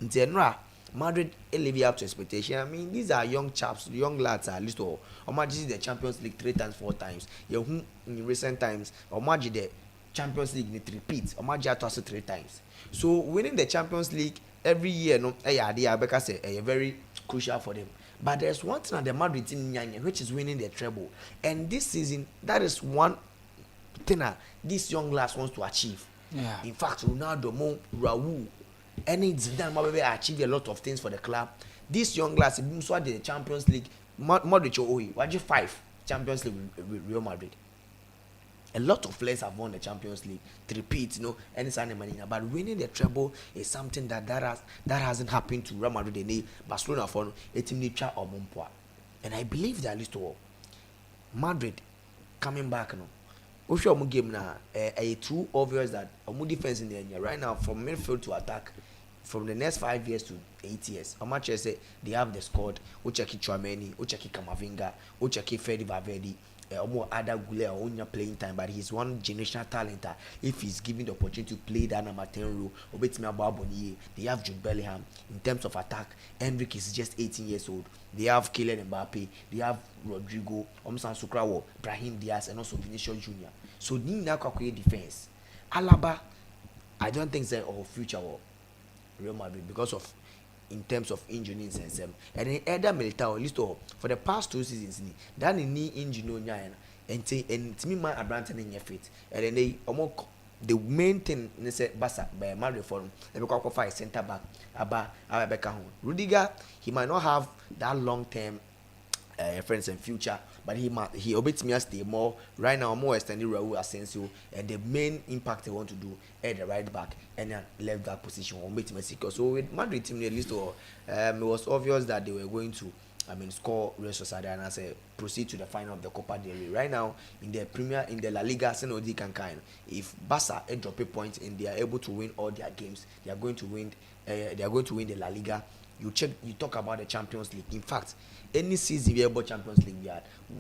In general, Madrid live up to expectation. I mean, these are young chaps, young lads at least. Imagine the Champions League 3 times, 4 times. In recent times, imagine the Champions League need to repeat. Imagine to 3 times. So winning the Champions League every year, no, because it's very crucial for them. But there's one thing at the Madrid team, which is winning the treble. And this season, that is one thing that this young lads wants to achieve. Yeah. In fact, Ronaldo, Raul, any Zidane, maybe achieved a lot of things for the club. This young lads, so the Champions League, Modric, why 5 Champions League with Real Madrid? A lot of players have won the Champions League. To repeat, you know, any sign of money. But winning the treble is something that hasn't happened to Real Madrid. They Barcelona for a team nature or Montpellier. And I believe that at least Madrid coming back now. If you game now, a true obvious that a defense in the area right now from midfield to attack. From the next 5 years to 8 years, how much I say they have the squad. Ochaki Tchouameni, Ochaki Camavinga, Ochaki Fede Valverde. More other Gule or playing time, but he's one generational talent. If he's given the opportunity to play that number 10 role, they have Jude Bellingham. In terms of attack, Henrik is just 18 years old. They have Kylian Mbappe, they have Rodrigo, Omsan Sukrawo, Brahim Diaz, and also Vinicius Junior. So Nina Kakwe defense. Alaba, I don't think they're our future or Real Madrid because of in terms of injuries and then either Militao at least for the past 2 seasons that knee injury no nya and to me man Abrante in your feet and then they the main thing they say Barca by Madrid for them they become a center back Abba Rudiger. He might not have that long term friends and future, but he obeyed me as stay more right now more extended Raul Asensio and the main impact they want to do at the right back and left back position on Mexico. So with Madrid team at least it was obvious that they were going to score Real Sociedad and I say proceed to the final of the Copa del Rey. Right now in the La Liga, Senodi can kind. If Barca drop a point and they are able to win all their games, they are going to win the La Liga. You talk about the Champions League. In fact, any season we have Champions League,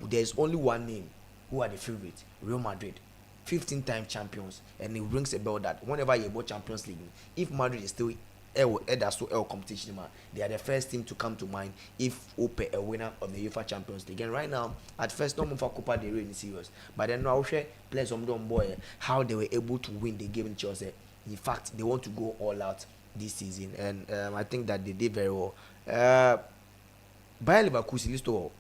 there's only one name who are the favorite, Real Madrid, 15-time champions, and it rings a bell that whenever you have Champions League, if Madrid is still competition, they are the first team to come to mind if Ope a winner of the UEFA Champions League. And right now, at first, no more for Copa del Rey in serious, but then now players on boy how they were able to win the game in Chelsea. In fact, they want to go all out this season, and I think that they did very well. Bayer Leverkusen list all.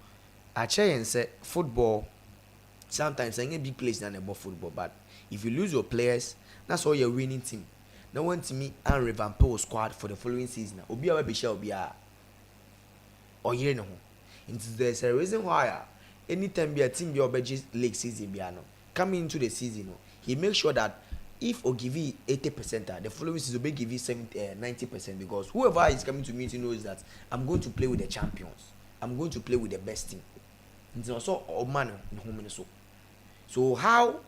I say and say football. Sometimes I big players than about football, but if you lose your players, that's all your winning team. No one to me and revamp your squad for the following season. Obi awa be shall be or you know. There's a reason why anytime be a team be obey league season be coming into the season, he makes sure that if or give you 80%, the following season will give you 90% because whoever is coming to me knows that I'm going to play with the champions. I'm going to play with the best team. It's also a man so how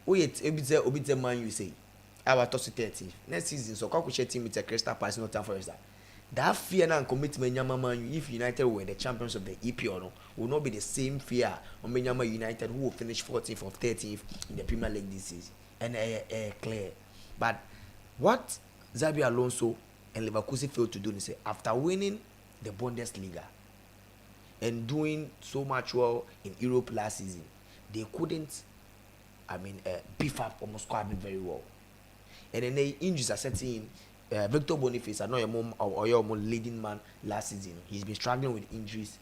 we obit man you say our top 30 next season so Kaku share team with a Crystal Palace not time for us that fear and commitment man if United were the champions of the EPL will not be the same fear on Benyama United who will finish 14th or 13th in the Premier League this season. And clear. But what Xabi Alonso and Leverkusen failed to do is say after winning the Bundesliga and doing so much well in Europe last season, they couldn't beef up almost squad very well. And then the injuries are setting in. Victor Boniface, I know your more leading man last season. He's been struggling with injuries.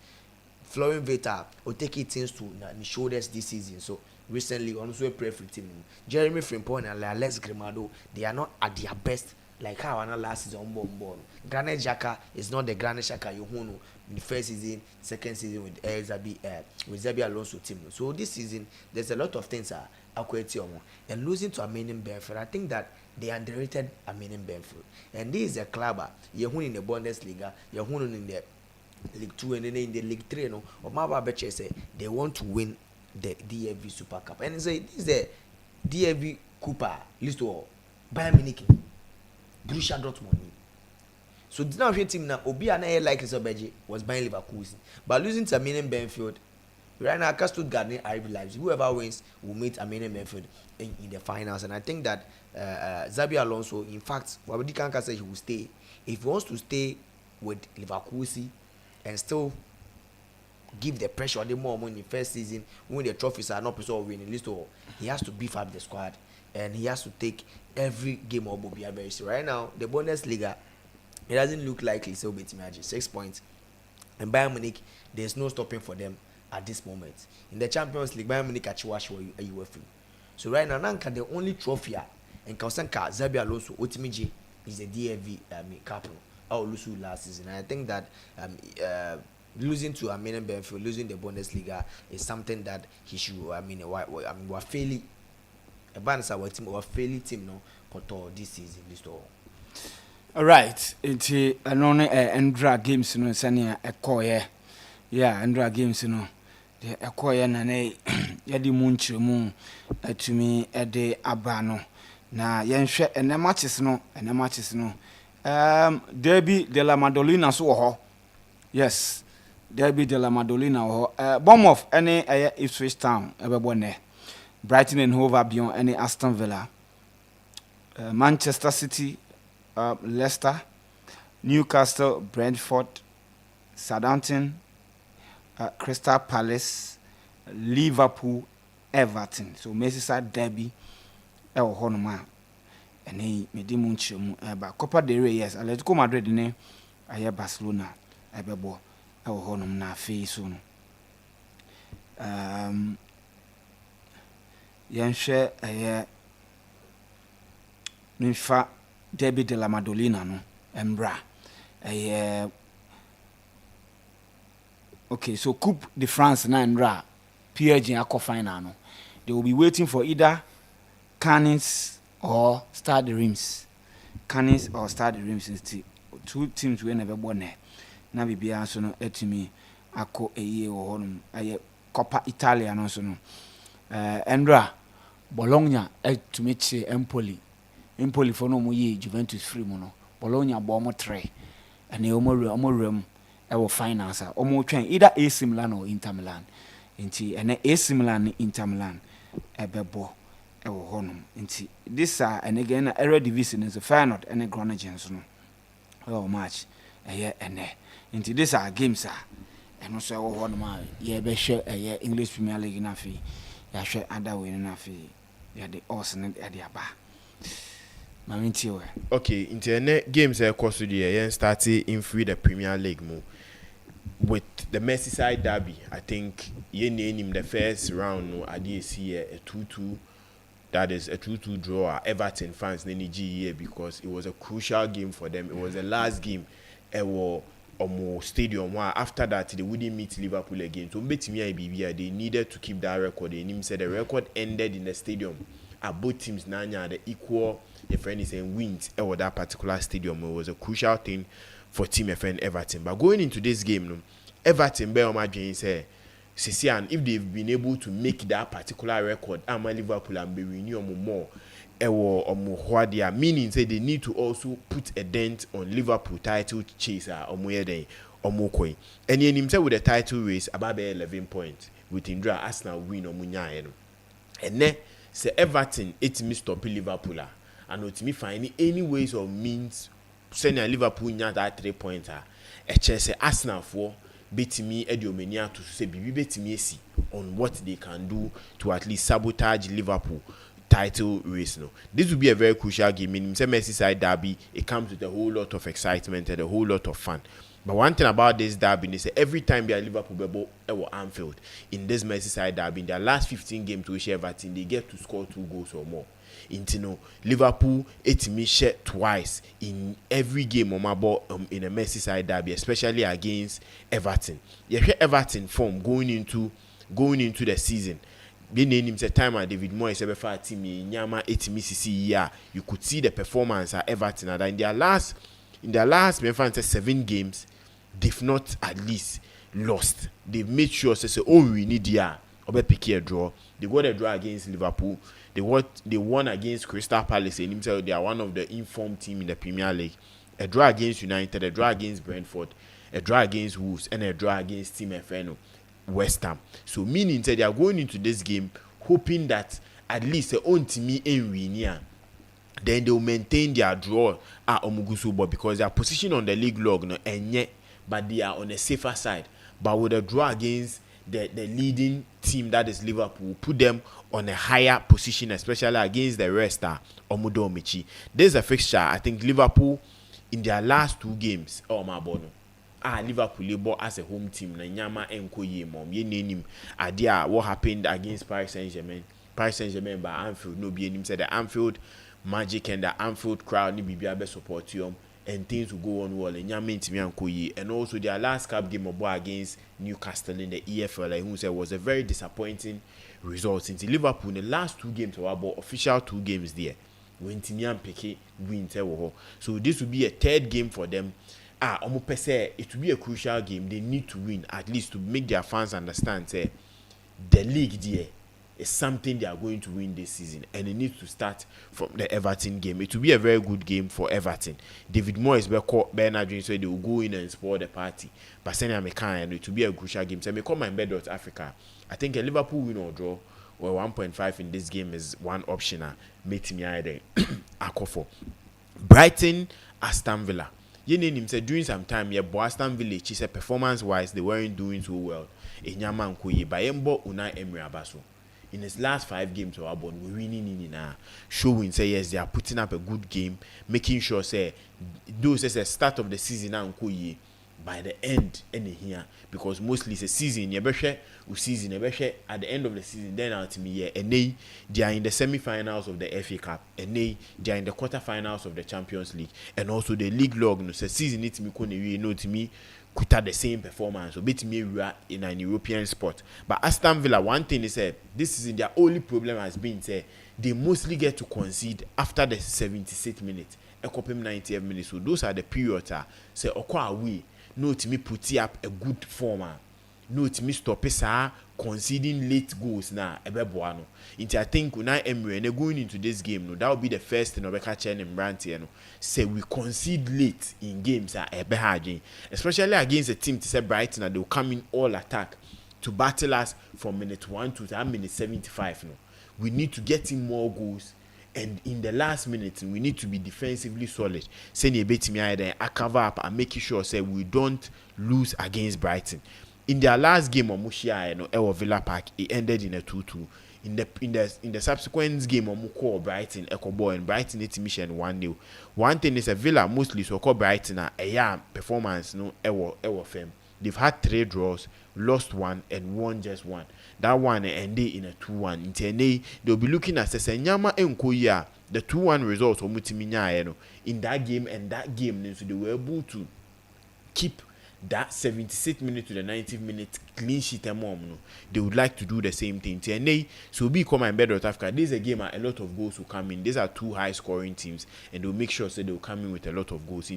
Florian Veta will take it things to the shoulders this season. So recently also a preferred team. Jeremy Frimpong and Alex Grimado, they are not at their best like how I last season on. Granit Xhaka is not the Granit Xhaka you know in the first season, second season with Xabi Alonso team. So this season there's a lot of things and losing to Armenian Benfica, I think that they underrated Armenian Benfica. And this is a club you're in the Bundesliga, you're in the League 2 and then in the League 3, no, or Maba say they want to win the DFB Super Cup. And say this is the DFB Cooper list or Bayern Munich, Borussia Dortmund. So the now team now Obi and I like Beji was buying Leverkusen, but losing to Armenian Benfield. Right now, Stuttgart and RB Leipzig, whoever wins will meet Armenian Benfield in the finals. And I think that Xabi Alonso, in fact, Wabedi Kanka said he will stay. If he wants to stay with Leverkusen and still give the pressure on the more money in the first season, when the trophies are not so winning list, he has to beef up the squad and he has to take every game of Bobby Abel. Right now, the Bundesliga, it doesn't look likely so beat Magic 6 points. And Bayern Munich, there's no stopping for them at this moment. In the Champions League, Bayern Munich Achiwash UEFA. So right now, Nanka the only trophy and Kausanka Xabi Alonso Otimiji is the DFB Cup or Lusu last season. And I think that losing to Armenian Benfield, losing the Bundesliga is something that he should. We're fairly a balance our team, we're fairly team no control this season. This all. All right, it's Andra games no sanya ekoye. Yeah, Andra games no. The ekoye na ne yedi munchiremu atumi ede abano. Na yenhwe ene matches no Derby de la Madolina so ho. Yes. Derby de la Madolina ho. Bournemouth any Ipswich Town ebebo ne. Brighton and Hove Albion any Aston Villa. Manchester City, Leicester, Newcastle, Brentford, Southampton, Crystal Palace, Liverpool, Everton. So Merseyside Derby honoma. And he made him munchum Copa del Rey, yes. Atletico Madrid ne aye Barcelona ebebo honum na fe soon. Yenhwe aye Nifa Derby de la Madolina no embra aye. Okay, so Coupe de France na embra PSG akọ final no. They will be waiting for either Cannes or Stade Reims. Cannes or Stade Reims is two teams we never born. Na bibia so no etimi akọ eye wo honum aye Coppa Italia no so no. Endra Bologna etumi che Empoli for no mo ye Juventus free mo no. Bologna bo mo 3. And omo rem finals omo twen either AC Milan or Inter Milan. Inti ene AC Milan ni Inter Milan ebebo ewo honum. Inti this and again era division is a Feyenoord and Groningen no. Oh match ene. Inti this games and also ewo honum ye be hwe English Premier League na fi ya hwe other way na fi ya the Arsenal e de aba. Maminti we. Okay, inti ene games course the yen started in free the Premier League mo. With the Merseyside derby, I think you name him the first round. No, I did see a 2-2. That is a 2-2 draw. Everton fans need because it was a crucial game for them. It was the last game. Stadium. After that, they wouldn't meet Liverpool again. So, they needed to keep that record. They said the record ended in the stadium. Both teams nanya the equal. The friend is saying wins at that particular stadium. It was a crucial thing for Team FN Everton. But going into this game, no, Everton, Belma Jane said, Sisian, if they've been able to make that particular record, Liverpool and be renew more, meaning say they need to also put a dent on Liverpool title chaser or more. And in himself with the title race about 11 points with Indra Arsenal win or Munya. And then say Everton, it me stop Liverpool and not me find any ways or means. Senior Liverpool nya that 3 pointer. Say Arsenal for beat me Ediomania to say be beat me on what they can do to at least sabotage Liverpool title race. No, this will be a very crucial game. In Merseyside derby, it comes with a whole lot of excitement and a whole lot of fun. But one thing about this derby is every time they are Liverpool or Anfield in this Merseyside derby, in their last 15 games to Everton, they get to score 2 goals or more. Intino Liverpool me share twice in every game on my ball in a Merseyside derby, especially against Everton. Yeah, Everton form going into the season. Being named a time at David Moyes ever team Nyama 80 year, you could see the performance at Everton and in their last 7 games, they've not at least lost. They've made sure say oh we need there or pick a draw. They got a draw against Liverpool. They won against Crystal Palace and himself they are one of the informed team in the Premier League. A draw against United, a draw against Brentford, a draw against Wolves, and a draw against Team FNO West Ham. So meaning that they are going into this game hoping that at least the own team in win, then they will maintain their draw at Omugusubo because they are positioned on the league log no, and yet, but they are on a safer side. But with a draw against the leading team that is Liverpool, put them on a higher position, especially against the rest Omudo Michi. This is a fixture. I think Liverpool in their last 2 games, Liverpool labor as a home team. Na nyama enko ye mom. Ye nenim adia what happened against Paris Saint-Germain. Paris Saint-Germain by Anfield. No be him said the Anfield magic and the Anfield crowd ni bibia be support you and things will go on well. And nyama intimi enko ye. And also their last cup game of against Newcastle in the EFL, like who said was a very disappointing result. Since Liverpool in the last 2 games, or about official 2 games there, when Timian Peke win. So this will be a 3rd game for them. It will be a crucial game. They need to win at least to make their fans understand. Say the league there is something they are going to win this season, and it needs to start from the Everton game. It will be a very good game for Everton. David Moyes Bernard so they will go in and spoil the party. But Senya Mekan, and it will be a crucial game. So I may call MYBET.AFRICA. I think a Liverpool win or draw or 1.5 in this game is one option. Make me either for Brighton, Aston Villa. You need him say during some time, yeah, Aston Villa, she said performance wise, they weren't doing so well. Enyama Nkoye, Bayembo, Unai Emery Abaso. In his last 5 games, we're winning in showing say yes, they are putting up a good game, making sure say those as a start of the season now Nkoye by the end here because mostly it's a season at the end of the season then ultimately and they are in the semi-finals of the FA Cup and they are in the quarter-finals of the Champions League and also the league log no so season it me to me could have the same performance so bit me in an European sport. But Aston Villa, one thing is this is their only problem has been they mostly get to concede after the 76th minute a couple 90th minutes. So those are the periods say away no to me put up a good form. No to me stop conceding late goals na ebeboano. Into I think Unai Emery and going into this game no that will be the first thing Obeka Chen and Branty no say we concede late in games especially against a team to say Brighton and they will come in all attack to battle us from minute 1 to minute 75 no. We need to get in more goals. And in the last minute, we need to be defensively solid. Send a bit me either I cover up and make sure say we don't lose against Brighton. In their last game on Mushia Ewa Villa Park, it ended in a 2-2. In the subsequent game on Muko Brighton, Echo and Brighton it mission 1-0. One thing is a Villa mostly so called Brighton a performance no Ewa fame. They've had 3 draws, lost 1 and won just 1. That one ended in a 2-1. In they'll be looking at Senyama and Koya, the 2-1 results in that game and that game. So they were able to keep that 76th minute to the 90th minute clean sheet. They would like to do the same thing. So become MYBET.AFRICA. This is a game a lot of goals will come in. These are 2 high scoring teams and they'll make sure they will come in with a lot of goals.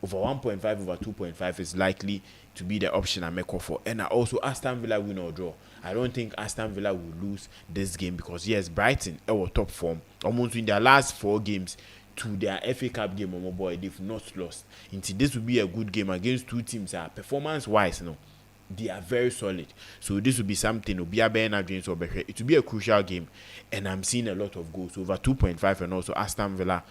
Over 1.5 over 2.5 is likely to be the option I make for. And also Aston Villa win or draw. I don't think Aston Villa will lose this game because yes, Brighton our top form almost in their last 4 games to their FA Cup game they've not lost. This will be a good game against 2 teams performance wise they are very solid. So this will be something it will be a crucial game and I'm seeing a lot of goals over 2.5 and also Aston Villa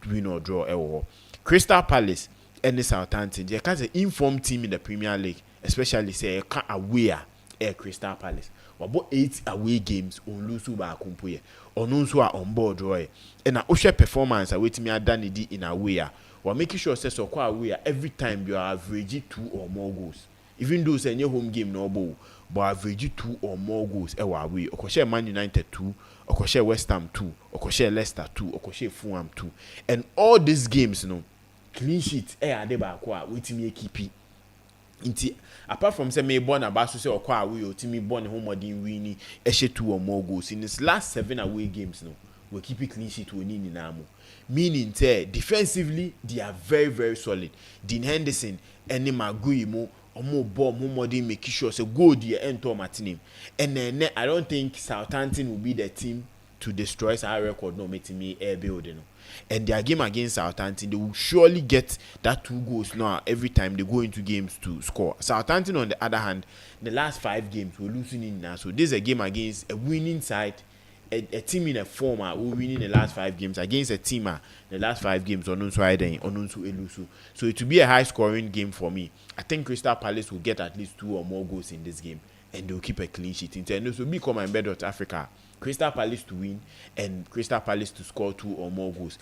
win or draw. Crystal Palace and Southampton they are an informed team in the Premier League, especially say aware Crystal Palace. About 8 away games on Lusu ba kumpuye. On also are on board Roy. And a Osha performance awaiting me done in a way. We're making sure says or away every time you are averaging 2 or more goals. Even though say your home game no ball, but average 2 or more goals away. Okoshe Man United 2, Okoshe West Ham 2, Okoshe Leicester 2, Okoshe Fulham 2. And all these games clean sheet adeba kwa waiting me keep. Apart from say me born about to say or we or Timmy born home or didn't win 2 or more goals in his last 7 away games will keep it clean sheet winning in Amo. Meaning defensively they are very very solid. Dean Henderson any Magui mo omo ball mo modern make sure say goal the enter Martin. And then I don't think Southampton will be the team to destroy our record no making me air building. And their game against Southampton, they will surely get that 2 goals now every time they go into games to score. Southampton, on the other hand, the last 5 games we're losing in now. So this is a game against a winning side, a team in a form who winning the last 5 games against a team the last 5 games on Elusu. So it will be a high scoring game for me. I think Crystal Palace will get at least 2 or more goals in this game, and they'll keep a clean sheet. And so become MYBET.AFRICA. Crystal Palace to win and Crystal Palace to score 2 or more goals.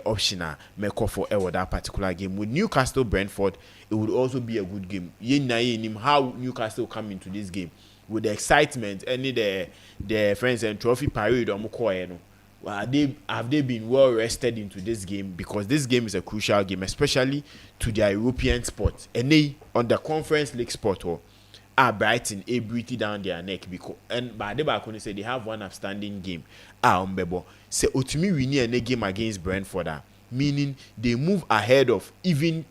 Optional make for that particular game. With Newcastle Brentford, it would also be a good game. How Newcastle come into this game with the excitement, any the friends and trophy parade have they been well rested into this game, because this game is a crucial game, especially to their European spot. And they on the Conference League spot Brighton breathe down their neck, because and by the back when they say they have one outstanding game say ultimately we need a game against Brentford, meaning they move ahead of even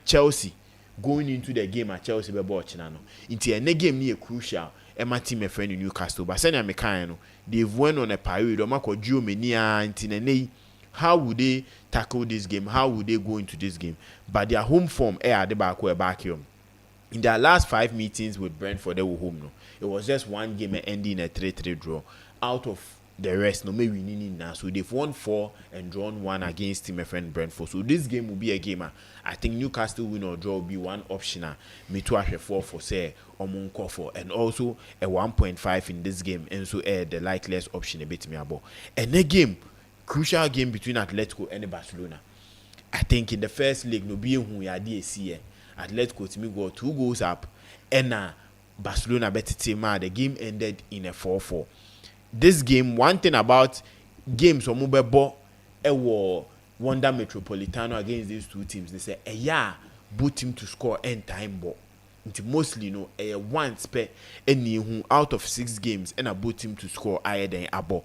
Chelsea going into the game at Chelsea into a game near crucial Emma team a friend in Newcastle, but send a they've went on a parade or Marco Giomania. How would they tackle this game? How would they go into this game? But their home form at the back were back here. In their last 5 meetings with Brentford, they were home. No, it was just 1 game ending in a 3-3 draw. Out of the rest, no, maybe winning now. So they've won 4 and drawn 1 against team friend Brentford. So this game will be a game. I think Newcastle win or draw will be one option. Me to 4 for say or Munkofo, and also a 1.5 in this game. And so the likeliest option a bit me about. And the game, crucial game between Atletico and Barcelona. I think in the first leg, no be who we are DSC. Atletico to me go 2 goals up, and Barcelona better team. The game ended in a 4-4. This game, one thing about games or Mubebo, Wanda Metropolitano against these 2 teams, they say both team to score end time ball. Mostly one spare any who out of 6 games and a both team to score higher than a ball.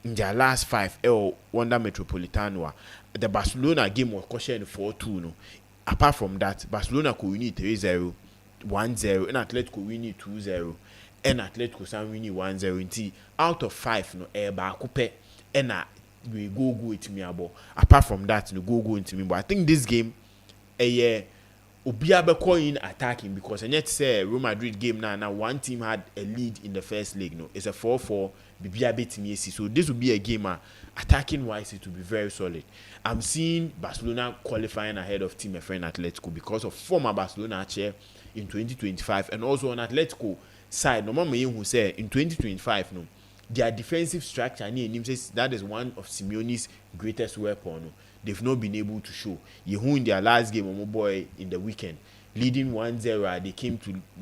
In their last 5 Wanda Metropolitano, the Barcelona game was cautioned 4-2 no. Apart from that, Barcelona could win 3-0, 1-0, and Atletico win 2-0, and Atletico San win 1-0. Out of 5, no, back and we go into me about. Apart from that, no go into me. But I think this game, Obiabe coin attacking, because and yet say Real Madrid game now one team had a lead in the first leg. No, it's a 4-4. So this will be a game attacking wise, it will be very solid. I'm seeing Barcelona qualifying ahead of team friend Atletico because of former Barcelona chair in 2025, and also on Atletico side. Normally who say in 2025 no, their defensive structure says that is one of Simeone's greatest weapon. No. They've not been able to show. Who in their last game, boy, in the weekend, leading 1-0, they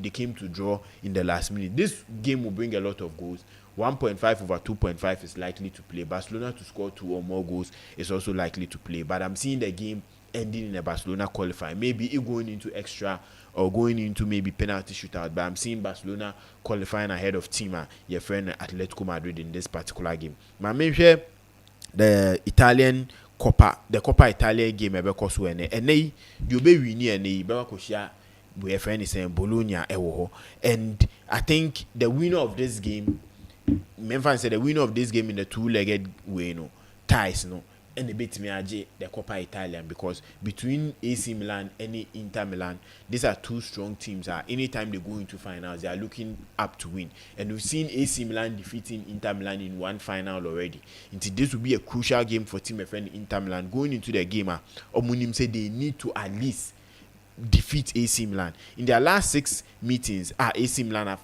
came to draw in the last minute. This game will bring a lot of goals. 1.5 over 2.5 is likely to play. Barcelona to score 2 or more goals is also likely to play. But I'm seeing the game ending in a Barcelona qualifying. Maybe it going into extra or going into maybe penalty shootout. But I'm seeing Barcelona qualifying ahead of team, your friend Atletico Madrid in this particular game. My main share, the Italian Coppa Italia game because when and you be winning and they be friend is saying Bologna and I think the winner of this game, Memphis said the winner of this game in the 2-legged way ties and they beat me the Coppa Italian, because between AC Milan and Inter Milan, these are 2 strong teams. Anytime they go into finals, they are looking up to win. And we've seen AC Milan defeating Inter Milan in 1 final already. And this will be a crucial game for team friend Inter Milan going into the game. Omunim said they need to at least defeat AC Milan. In their last 6 meetings, AC Milan have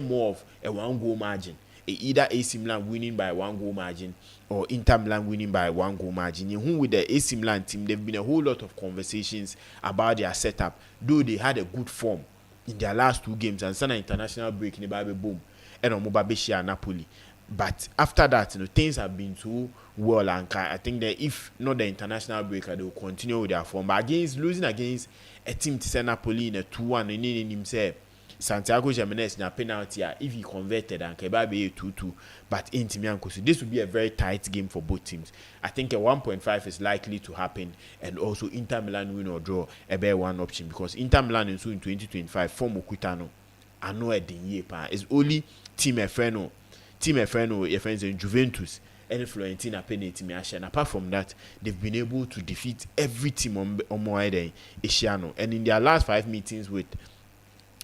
more of a 1-goal margin. Either AC Milan winning by 1-goal margin or Inter Milan winning by 1-goal margin. Who with the AC Milan team, there've been a whole lot of conversations about their setup, though they had a good form in their last 2 games and send an international break in the Bible boom and on Mobabeshia Napoli. But after that, things have been too well, and I think that if not the international break, they will continue with their form. But losing against a team to send Napoli in a 2-1, and himself, Santiago Jimenez na penalty if he converted and Keba be 2-2, but Intimianko. So this will be a very tight game for both teams. I think a 1.5 is likely to happen, and also Inter Milan win or draw a better one option, because Inter Milan in 2025 form Okutano I know a dinye pa. It's only Team Efreno, your friends in Juventus and Florentina penalty me and apart from that, they've been able to defeat every team on Moede Asiano, and in their last 5 meetings with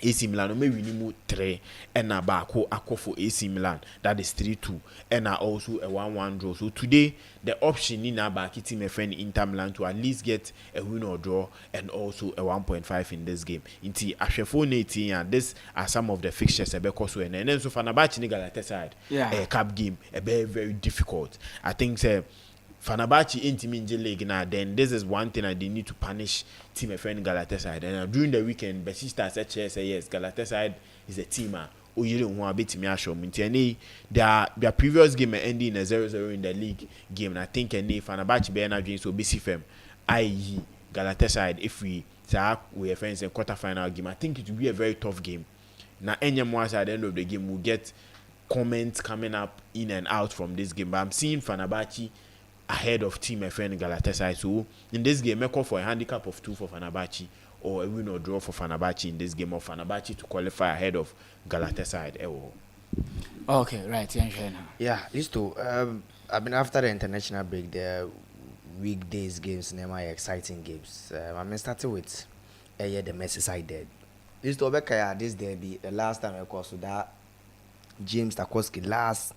AC Milan, maybe we need 3 and a back for AC Milan, that is 3-2, and also a 1-1 draw. So today the option in our back team a friend Inter Milan to at least get a win or draw, and also a 1.5 in this game. Inti Ashefo 18, and this are some of the fixtures a bekoso, and then so Fenerbahce Galatasaray a cup game a very very difficult. I think Fenerbahce into Minji League now, then this is one thing that they need to punish team a friend Galatasaray. And during the weekend, Besiktas said yes, Galatasaray is a team. You don't want to beat me. Their previous game ending in a 0-0 in the league game. And I think Fenerbahce be energy so busy fam. I.e. Galatasaray, if we are friends in quarterfinal game, I think it will be a very tough game. Now, any more at the end of the game, we'll get comments coming up in and out from this game. But I'm seeing Fenerbahce ahead of Team FN Galatasaray. So in this game, I call for a handicap of 2 for Fenerbahce, or a win or draw for Fenerbahce in this game, of Fenerbahce to qualify ahead of Galatasaray. Okay, right. Yeah, used to. I mean, after the international break, the weekdays games, my exciting games. I mean, starting with the Merseyside derby. Used to this derby. The last time I was to that James Tarkowski last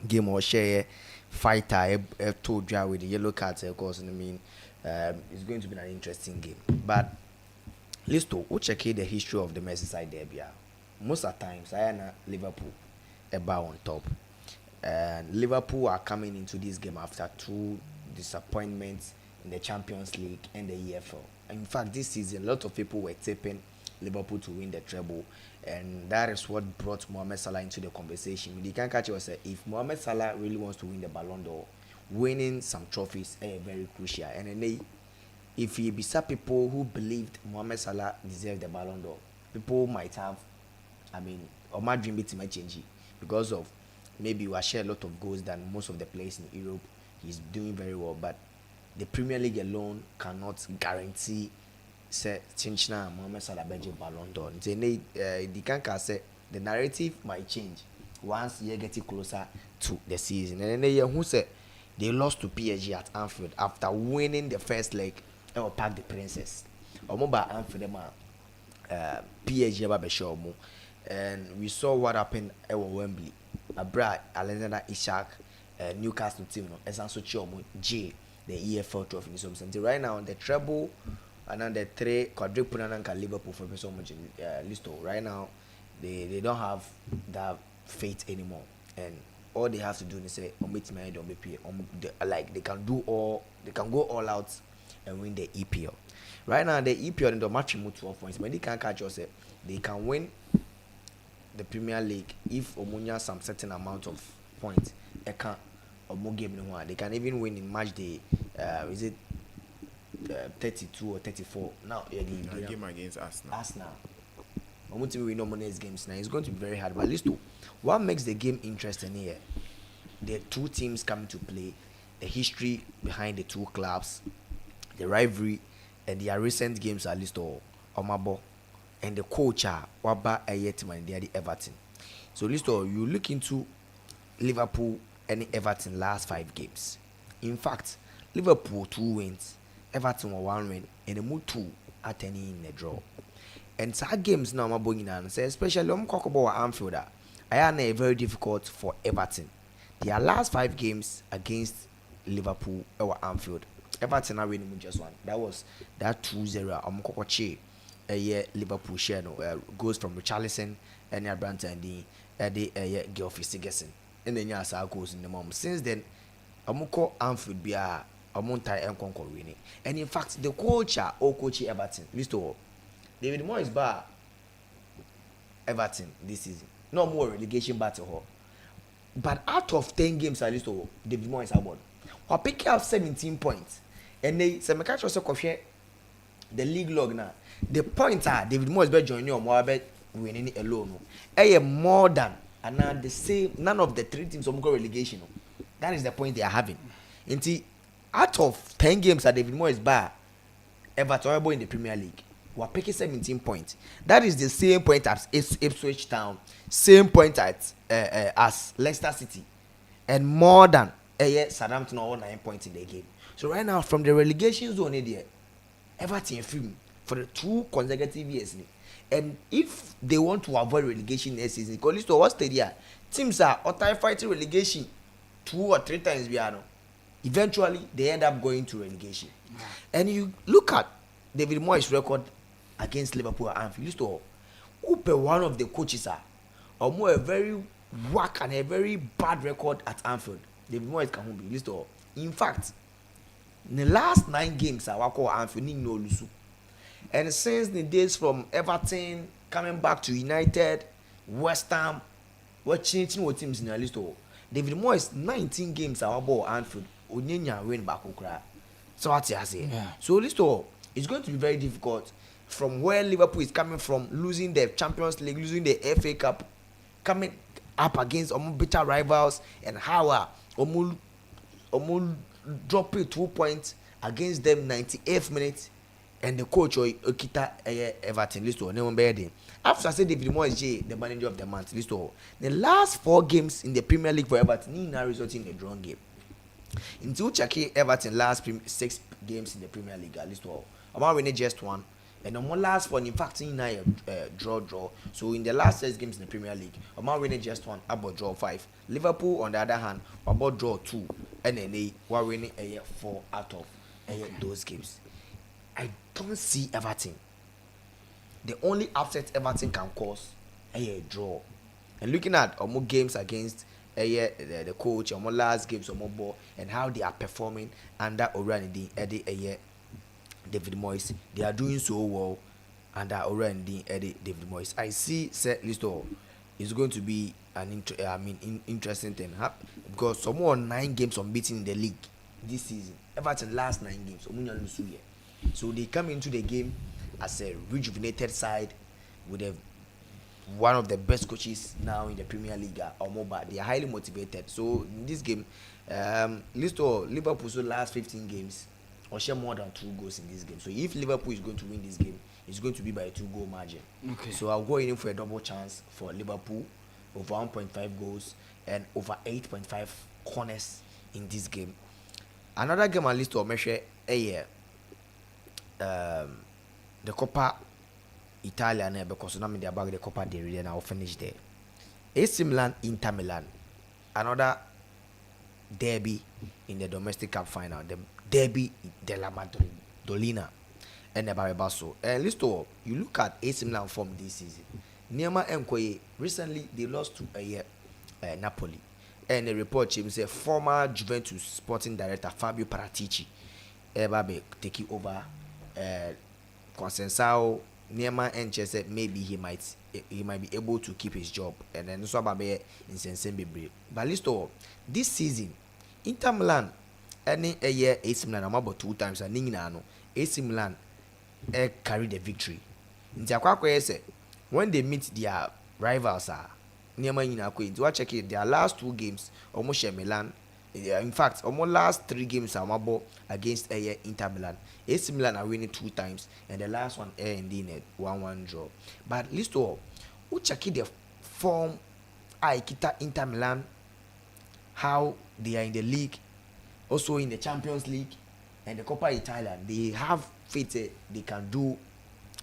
game or share fighter told you with the yellow cards, of course. I mean, it's going to be an interesting game. But let's check the history of the Merseyside derby. Most of the times, I know Liverpool about on top, and Liverpool are coming into this game after 2 disappointments in the Champions League and the EFL. In fact, this season, a lot of people were tipping Liverpool to win the treble, and that is what brought Mohamed Salah into the conversation. You can catch yourself, if Mohamed Salah really wants to win the Ballon d'Or, winning some trophies is very crucial. And then if you beside people who believed Mohamed Salah deserved the Ballon d'Or, people might have, I mean, or my dream bit might change because of maybe we share a lot of goals than most of the players in Europe. He's doing very well, but the Premier League alone cannot guarantee say Chinchina and Mohamed Salah Benji Ballon d'Or. The can say the narrative might change once you get closer to the season. And then who said they lost to PSG at Anfield after winning the first leg and Park the Princess. Omoba Anfield PSG about show mo, and we saw what happened at Wembley. Abra Alexander Isak Newcastle team no Esanso Chiomo J the EFL trophy in some sense. Right now the treble and then the 3 quadruple and Liverpool for so much list. Right now they don't have that faith anymore, and all they have to do is say like they can go all out and win the EPL. Right now the EPL in the match 12 points, but they can't catch yourself. They can win the Premier League if Omonia some certain amount of points. They can or more game no one. They can even win in match day. Is it 32 or 34? Now the game against Arsenal. I'm going to win no money games now. It's going to be very hard. But listen, what makes the game interesting here? The 2 teams coming to play, the history behind the 2 clubs, the rivalry, and their recent games are listed. Omabo and the coach Waba Ayetman, they are the Everton. So listen, you look into Liverpool and Everton last 5 games. In fact, Liverpool 2 wins, Everton 1 win, and the mood 2 at any in the draw. And some games now, I'm going on, especially on Kokobo Anfield, I am very difficult for Everton. Their last 5 games against Liverpool or Anfield, Everton are winning just 1. That was that 2-0. Kokoche, Liverpool share goes from Richarlison and Brandt and the Geoffrey Sigurdsson. And then Yasa goes in the mom. Since then, Amuko Anfield be a Montai and Concord winning. And in fact, the coach Everton, Mr. David Moyes bar Everton this season. No more relegation battle. But out of 10 games at least, David Moyes have won. Or pick up 17 points. And they say, the league log now. The points are David Moyes be joining you more winning alone. No. More than and now the same. None of the 3 teams go relegation. No. That is the point they are having. Until out of 10 games that David Moyes bar Everton in the Premier League, we are picking 17 points. That is the same point as Ipswich Town, same point at as Leicester City, and more than Southampton all 9 points in the game. So right now, from the relegation zone there, Everton film for the 2 consecutive years. And if they want to avoid relegation next season, because to what stage teams are fighting relegation 2 or 3 times eventually they end up going to relegation. And you look at David Moyes' record against Liverpool at Anfield. One of the coaches or more a very whack and a very bad record at Anfield. David Moyes can be. In fact, in the last 9 games I work at Anfield, no lose. And since the days from Everton coming back to United, West Ham, we're changing what teams in the list. David Moyes 19 games I work at Anfield. Onyenya win back okra. So what you say? So list it's going to be very difficult from where Liverpool is coming from, losing the Champions League, losing the FA Cup, coming up against bitter rivals, and how drop it 2 points against them 98th minute, and the coach or Okita Everton list or no bedding. After I said David Moyes, the manager of the month list, the last 4 games in the Premier League for Everton now resulting in a drawn game. Until Chucky Everton last 6 games in the Premier League, at least all. I'm winning just 1, and I'm last 1. In fact, in draw. So in the last 6 games in the Premier League, I'm winning just 1, about draw 5. Liverpool on the other hand, about draw 2, and then they were winning 4 out of those games. I don't see Everton. The only upset Everton can cause a draw. And looking at more games against the coach, or more last games, or more ball, and how they are performing under Orandi Eddie David Moyes, they are doing so well under Orandi Eddie David Moyes. I see set list is going to be an interesting thing, because some more 9 games unbeaten in the league this season. Everton last 9 games, so they come into the game as a rejuvenated side with one of the best coaches now in the Premier League, Omoba. They are highly motivated. So in this game, Liverpool's last 15 games or share more than 2 goals in this game. So if Liverpool is going to win this game, it's going to be by a 2-goal margin. Okay. So I'll go in for a double chance for Liverpool, over 1.5 goals and over 8.5 corners in this game. Another game on list to measure the Coppa Italia, because now they are back the Coppa del Rey, and I'll finish there. AC Milan, Inter Milan, another derby in the domestic cup final, the derby della Madonnina and the Baribasso. And listo, you look at AC Milan form this season. Niama Nkoye recently they lost to Napoli, and the report says former Juventus sporting director Fabio Paratici be taking over Consensao. Niema Enche said maybe he might be able to keep his job, and then so Babe in Sensembe. But listo, this season Inter Milan any a year AC Milan about 2 times, and Ningano AC Milan carry the victory. When they meet their rivals Niema Inakwe, do I check it? Their last 2 games almost share Milan. In fact, almost last 3 games are mabo against Inter Milan. AC Milan are winning 2 times, and the last one indeed 1-1 draw. But list all, who check the form Kita Inter Milan, how they are in the league, also in the Champions League and the Coppa Italia. They have faith they can do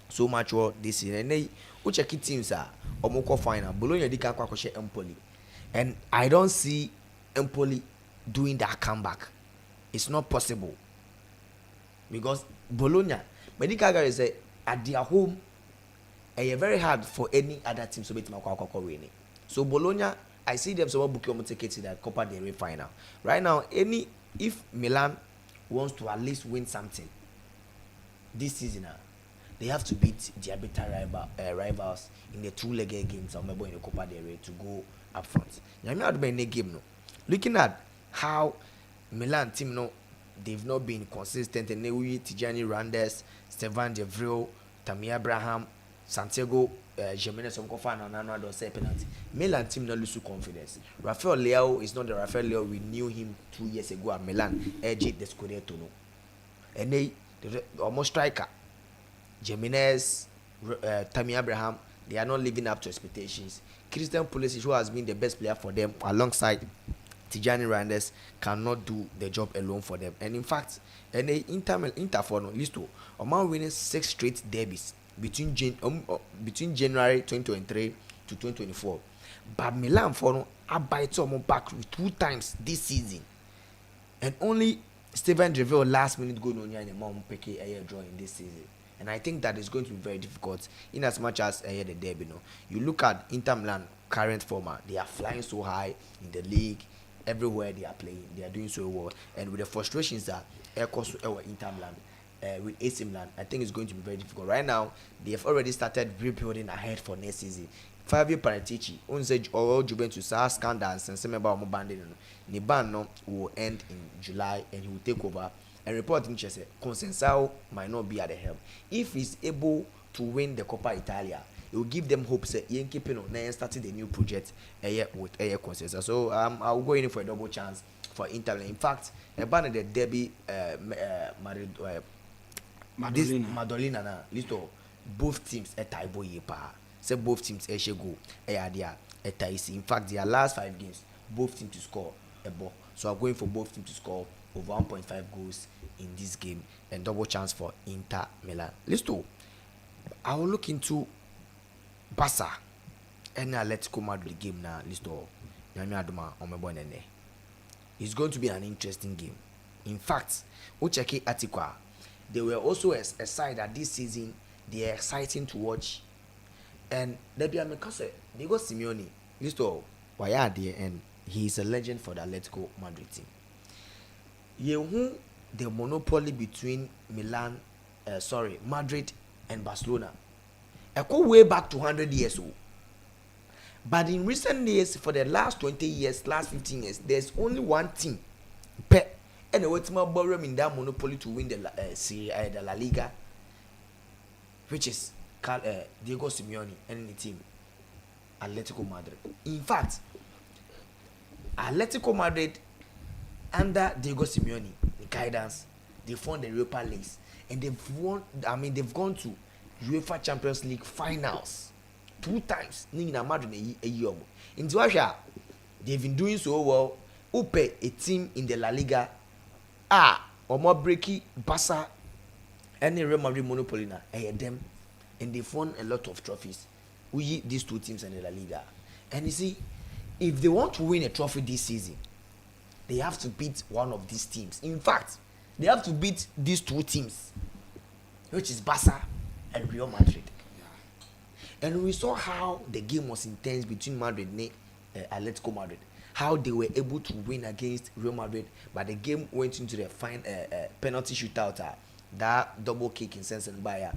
so much well this season. And they who check teams are Omoko final. Bologna they can kwakoshe Empoli, and I don't see Empoli doing that comeback. It's not possible, because Bologna, Medicaga is at their home, and very hard for any other team to beat Makwa winning. So Bologna, I see them so book your tickets in that Coppa del Rey final. Right now, if Milan wants to at least win something this season, they have to beat their bitter rivals in the 2-legged games in the Coppa del Rey to go up front. Looking at how Milan team they've not been consistent, and Tijani Randes, Stevan De Vrij, Tammy Abraham, Santiago Jimenez some confirm and another say penalty. Milan team not lose confidence. Rafael Leao is not the Rafael Leao we knew him 2 years ago at Milan. Edge the Scudetto no. And they almost striker. Jimenez, Tammy Abraham, they are not living up to expectations. Christian Pulisic, who has been the best player for them alongside Tijani Randers, cannot do the job alone for them. And in fact, Inter for no listo, Oman winning 6 straight derbies between January 2023 to 2024. But Milan for no abide back 2 times this season. And only Steven Gerrard last minute goal on the Mount Peke a draw in this season. And I think that is going to be very difficult in as much as the derby. No, you look at Inter Milan current format, they are flying so high in the league. Everywhere they are playing, they are doing so well. And with the frustrations that Inter Milan with AC Milan, I think it's going to be very difficult. Right now, they have already started rebuilding ahead for next season. Fabio Paratici, or Juventus, scandal and some about Mobandino. Niban will end in July and he will take over. And reporting says Consensao might not be at the helm. If he's able to win the Coppa Italia, it will give them hope that he keeping on and starting the new project with Consensao. So I'll go in for a double chance for Inter. In fact, about the derby, Madolina na listo both teams at Taibo Yepa. Say both teams go in fact, their last 5 games, both teams to score a ball. So I'm going for both teams to score over 1.5 goals in this game and double chance for Inter Milan. Listo, I will look into Barca and Atletico Madrid game now. Listo, it's going to be an interesting game. In fact, Ocheke Atikwa, they were also a side that this season they are exciting to watch. And they are because they got Simeone. Listo, why are they? And he is a legend for the Atletico Madrid team. Yehu, the monopoly between Madrid and Barcelona. I go way back to 100 years old. But in recent years, for the last 20 years, last 15 years, there's only one team. And the ultimate borrow in that monopoly to win the La Liga, which is Diego Simeone and the team, Atletico Madrid. In fact, Atletico Madrid under Diego Simeone guidance, they won the Europa League and they've won. I mean, they've gone to UEFA Champions League finals 2 times. Madrid a year. In Russia, they've been doing so well. Upe a team in the La Liga, more breaky Barca, any Real Madrid monopoly na them, and they've won a lot of trophies. These 2 teams in the La Liga, and you see, if they want to win a trophy this season, they have to beat one of these teams. In fact, they have to beat these 2 teams, which is Barca and Real Madrid. Yeah. And we saw how the game was intense between Madrid and Atletico Madrid. How they were able to win against Real Madrid, but the game went into the penalty shootout. That double kick in sense and by it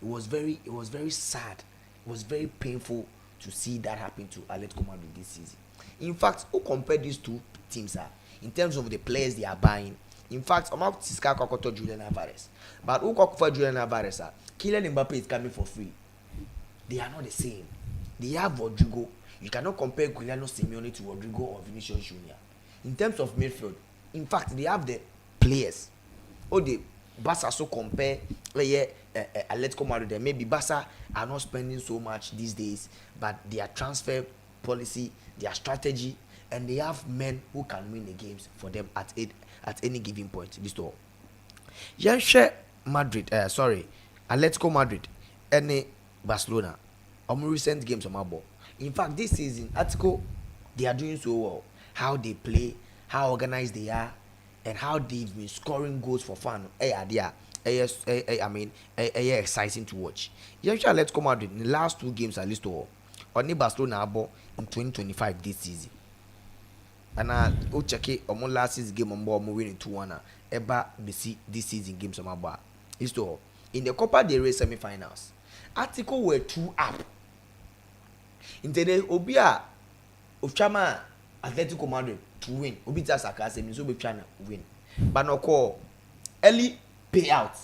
was very sad. It was very painful to see that happen to Atletico Madrid this season. In fact, who compare these 2 teams in terms of the players they are buying? In fact, I'm about to Siska Julian Alvarez, but who for Julian Alvarez? Kylian Mbappe is coming for free. They are not the same. They have Rodrigo. You cannot compare Giuliano Simeone to Rodrigo or Vinicius Junior. In terms of midfield, in fact, they have the players. The Barca so compare Atletico Madrid. Maybe Barca are not spending so much these days, but their transfer policy, their strategy, and they have men who can win the games for them at any given point. This all. Atletico Madrid and Barcelona. Recent games on my ball. In fact, this season, Atletico, they are doing so well. How they play, how organized they are, and how they've been scoring goals for fun. Exciting to watch. Atletico Madrid in the last 2 games at least only Barcelona in 2025 this season. And check it on last season game on board winning 2-1 ever this season games on my bar. In the Copa del Rey semi-finals, Atletico were 2 up. In the Obia of Chama Atletico Madrid to win. Obita Saka so be trying to win. But no call early payout.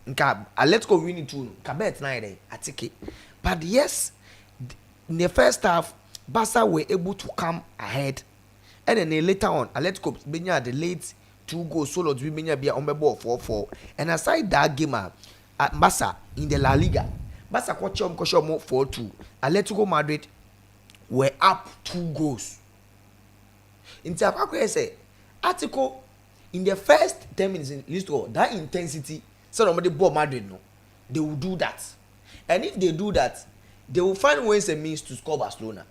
nka Atletico winning 2 nka bet na dey atike. But yes, in the first half Barca were able to come ahead, and then later on Atletico benya the late 2 goals solo to benya be on ball 4-4. And aside that game at Barca in the La Liga, Barca kwachom 4-2. Atletico Madrid were up 2 goals. In Tiago say Atletico in the first 10 minutes in least that intensity, so nobody ball Madrid no, they will do that. And if they do that, they will find ways and means to score Barcelona.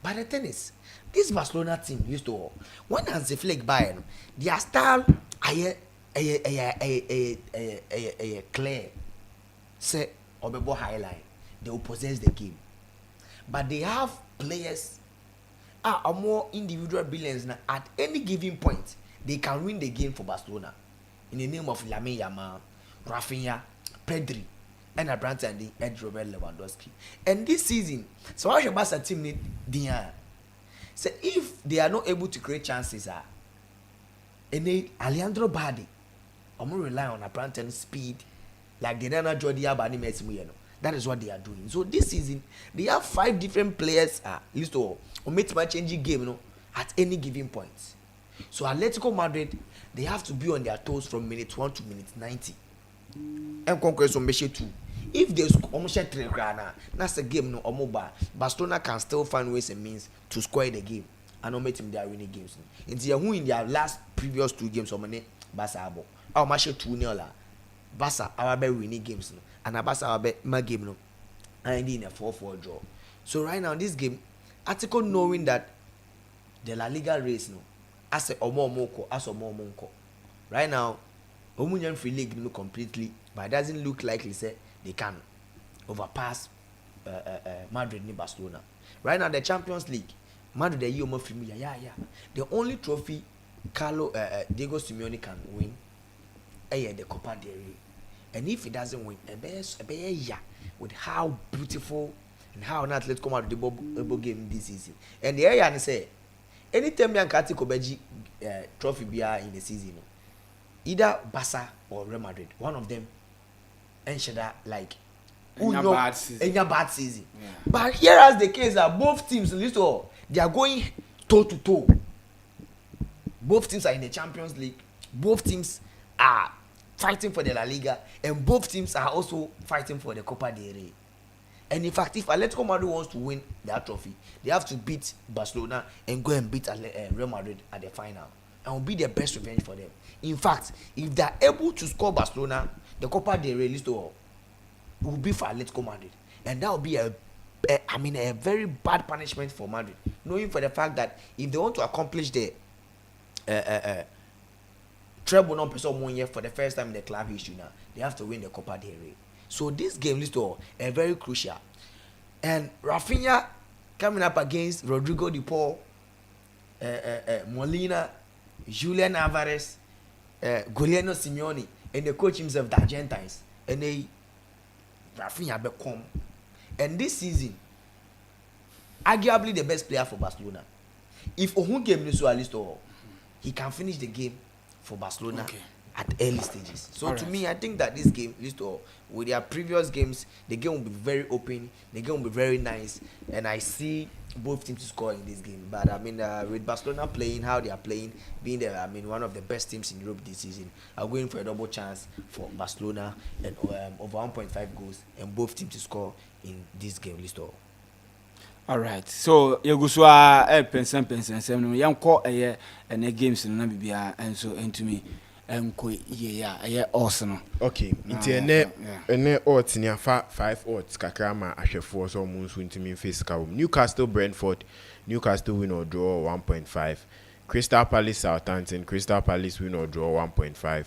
But the thing is, this Barcelona team used to when Hansi Flick buy their style clear. Say Obebo highlight, they will possess the game. But they have players are more individual brilliance now. At any given point, they can win the game for Barcelona. In the name of Lamine Yamal, Rafinha, Pedri, and a brand and the Ed Robert Lewandowski. And this season, so how should Barca team need the so if they are not able to create chances, and they Alejandro Balde, I'm going to rely on a brand and speed, like they don't Jordi Alba Messi. That is what they are doing. So this season, they have 5 different players used to make my changing game, at any given point. So Atletico Madrid, they have to be on their toes from minute 1 to minute 90. And conquest on Messi 2. If there's almost 3 grana, that's the game no omoba. Barcelona can still find ways and means to score the game and not make them their winning games. Who in their last previous 2 games or money, Barca abo. Our match 2-0 la. Barca our be winning games no. And Barca our be my game no. And in a 4-4 draw. So right now this game, Atletico knowing that the La Liga race no, as a omomoko, as a momonko. Right now, Omunyan free league no completely, but it doesn't look likely say they can overpass Madrid and Barcelona. Right now, the Champions League, Madrid the year more familiar. Yeah. The only trophy Diego Simeone can win, the Copa del Rey. And if he doesn't win, with how beautiful and how not let's come out of the bubble game this season. And the area say, anytime you can take a trophy beer in the season, either Barca or Real Madrid, one of them ensure that like bad season. Yeah. But here as the case are both teams they are going toe to toe. Both teams are in the Champions League, both teams are fighting for the La Liga, and both teams are also fighting for the Copa del Rey. And in fact, if Atletico Madrid wants to win that trophy, they have to beat Barcelona and go and beat Real Madrid at the final. And will be the best revenge for them. In fact, if they are able to score Barcelona, the Copa del Rey will be for Atletico Madrid. And that will be a very bad punishment for Madrid. Knowing for the fact that if they want to accomplish the treble non person 1 year for the first time in the club history now, they have to win the Copa del Rey. So this game is very crucial. And Rafinha coming up against Rodrigo de Paul, Molina, Julian Alvarez, Giuliano Simeone, and the coach himself, the Argentines, and they Rafinha become. And this season, arguably the best player for Barcelona. If Ohun game is so he can finish the game for Barcelona at early stages. So to me, I think that this game, with their previous games, the game will be very open, the game will be very nice, and I see both teams to score in this game. But with Barcelona playing how they are playing, being one of the best teams in Europe this season, I'm going for a double chance for Barcelona and over 1.5 goals, and both teams to score in this game. All right. So Yaguswa pensen no yanko ene games no na bibia enso entumi enko ye awesome. Okay. Nti ene odds ni afa 5 odds kakra ma ahwefo so mo nso ntumi physical. Newcastle Brentford, Newcastle win or draw 1.5. Crystal Palace Southampton, Crystal Palace win or draw 1.5.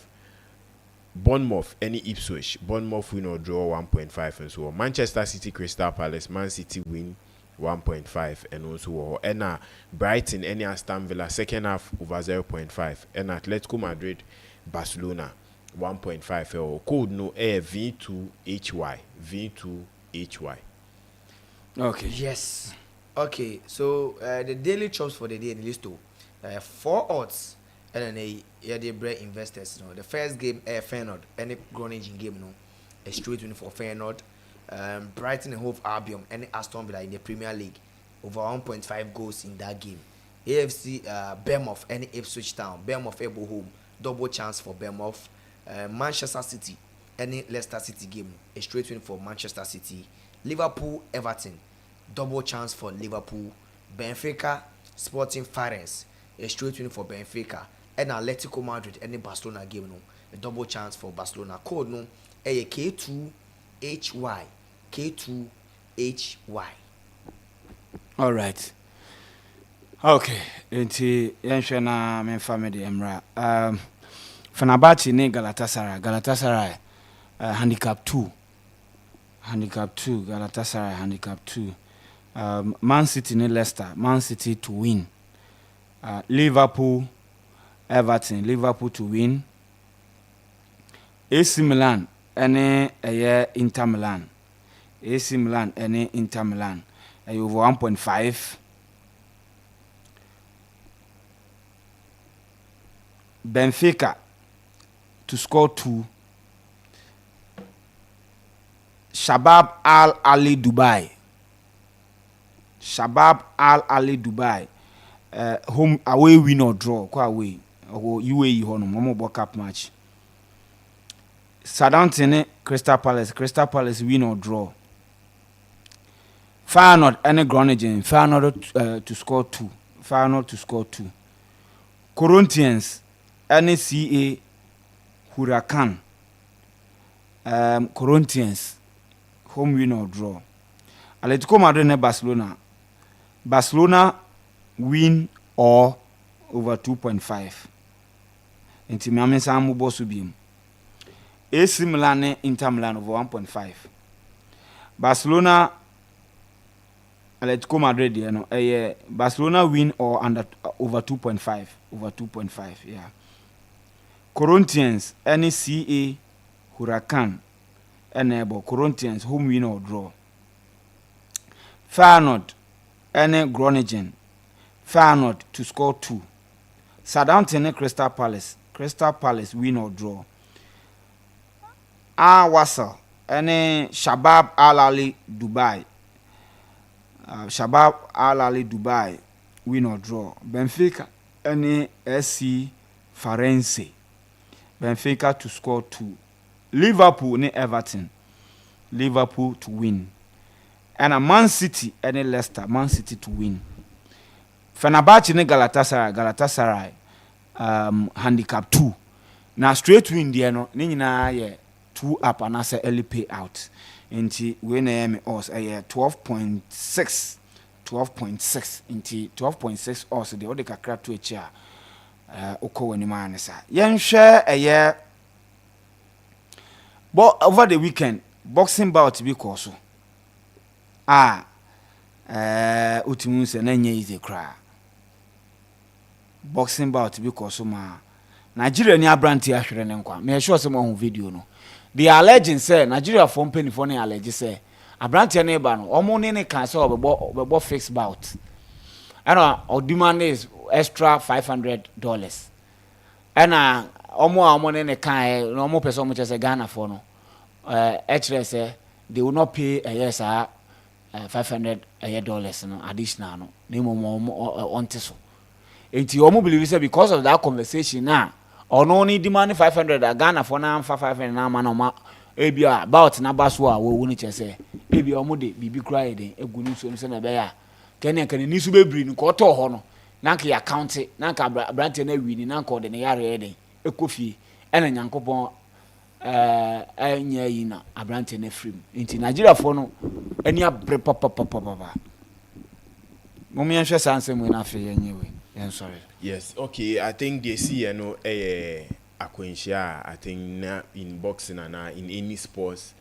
Bournemouth, any Ipswich, Bournemouth win or draw 1.5 and so on. Manchester City, Crystal Palace, Man City win 1.5 and also and Brighton, any Aston Villa, second half over 0.5 and Atletico Madrid, Barcelona 1.5 or code no V2HY. Okay. Yes. Okay. So the daily chops for the day in list 4 odds. And then they bread investors. The first game, Feyenoord, any Groningen game, a straight win for Feyenoord. Brighton and Hove Albion and Aston Villa in the Premier League, over 1.5 goals in that game. AFC Bournemouth and Ipswich Town, Bournemouth able home, double chance for Bournemouth. Manchester City and Leicester City game, a straight win for Manchester City. Liverpool Everton, double chance for Liverpool. Benfica Sporting Farense, a straight win for Benfica. And Atletico Madrid and Barcelona game, no, a double chance for Barcelona. Code no, a K2HY. K2HY. All right. Okay. Enti yenhwe na memfa me de emra. Fenerbahce ne Galatasaray handicap 2. Galatasaray handicap 2. Man City ne Leicester, Man City to win. Liverpool Everton, Liverpool to win. AC Milan ene Inter Milan. AC Milan ene Inter Milan. Over 1.5. Benfica to score 2. Shabab Al Ali Dubai. Home away win or draw. Kwa away. UAE hono momo cup match. Southampton Crystal Palace win or draw. Feyenoord and Groningen. Feyenoord to score 2. Corinthians and CA Huracan. Corinthians home win or draw. Atletico Madrid and Barcelona win or over 2.5. Inti Miami Samu Bosubim. AC Milan Inter Milan over 1.5. Barcelona Atletico Madrid, you know, Barcelona win or under over 2.5. Over 2.5, yeah. Corinthians, NCA, Huracan, enable Corinthians home win or draw. Feyenoord, Groningen, Feyenoord to score 2. Southampton, Crystal Palace win or draw. Wasser, Shabab Al Ali Dubai. Shabab Al Ali Dubai win or draw. Benfica SC Farense. Benfica to score 2. Liverpool Everton. Liverpool to win. And a Man City Leicester. Man City to win. Fenerbahce Galatasaray handicap 2. Now straight win there no ni nyina ye 2 up and as early payout. Inti we na me us 12.6 inti 12.6 us de ode kakra to echi a okọ wani man sa yen hwe but over the weekend boxing bout bi ko so utimu se na nya easy cry boxing bout bi ko so ma Nigeria ni abranti ahwere ne nkwa me sure se mo hu video no the alleging say Nigeria for penny for ne allege say abranti ne ba no omo ne kan say obebo fixed bout and or demand is extra $500 and omo ne kan no omo person mo say Ghana for no say they will not pay $500 no additional no name on so enti omo believe say because of that conversation now or no need demand $500 Ghana for na $500 na ma no ma ebia about na baso a wo ni chese ebia omo de bibi cry den egunu so no se na be ya kene ni su bebri ni ko to ho no na nka ya account na nka brante na wi ni na nka de ne yare den ekofie ena nyankopon enya yi na abrante na free nti Nigeria for no eni abre papa momi enhwe sanse mu na fe yenyewe yen sorry. Yes, okay. I think they see akwenshia. I think na in boxing and in any sports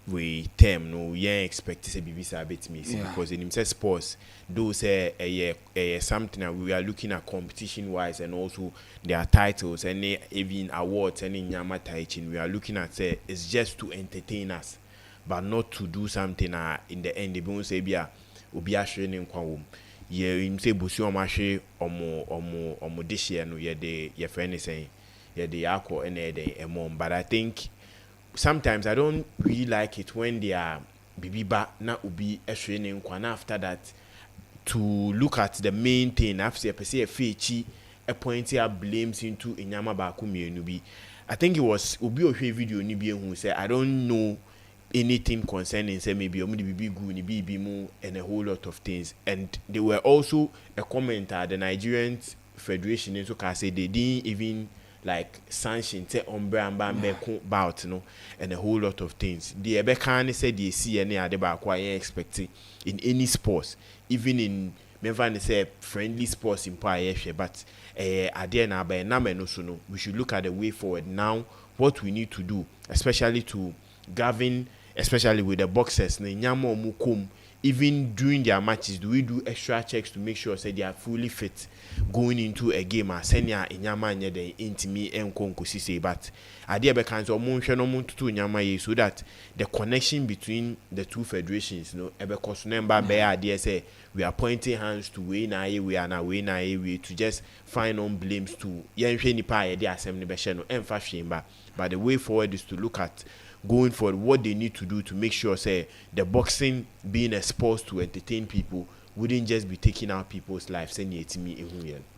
we term no you expect to say BBC a bit miss because in himself sports those say something that we are looking at competition wise and also their titles and even awards and in Nyama Taichin we are looking at say it's just to entertain us but not to do something in the end they won't say bia obi ahwe in kwa wom ye im say busi omahwe omo this year no ye de ye friend say ye de yakọ ene de emom but I think sometimes I don't really like it when they are bibiba na ubi training and after that to look at the main thing after a fechi a point here blames into inyama baku mienu. I think it was ubi o video ni bi who said I don't know anything concerning say maybe omudi bibi gu ni bibi mu and a whole lot of things, and there were also a commenter the Nigerian Federation so can say they didn't even like sanction say bout no and a whole lot of things. The Ebekani said they see any other back expecting in any sports, even in never say friendly sports in Paeshe, but now by no so no we should look at the way forward now, what we need to do, especially to govern, especially with the boxers nyamo mukum. Even during their matches, do we do extra checks to make sure say they are fully fit going into a game? Senya inyama nye de intimi enkonko sise, but idea be kanzo monhwe no montutu nyama ye so that the connection between the two federations, you know, ebe koso nemba be idea say we are pointing hands to we na ye we are na we na ye we to just find on blames to yenhwe nipa ye de asem ne be hye no emfa hwemba. But the way forward is to look at going forward what they need to do to make sure say the boxing being exposed to entertain people wouldn't just be taking out people's lives. All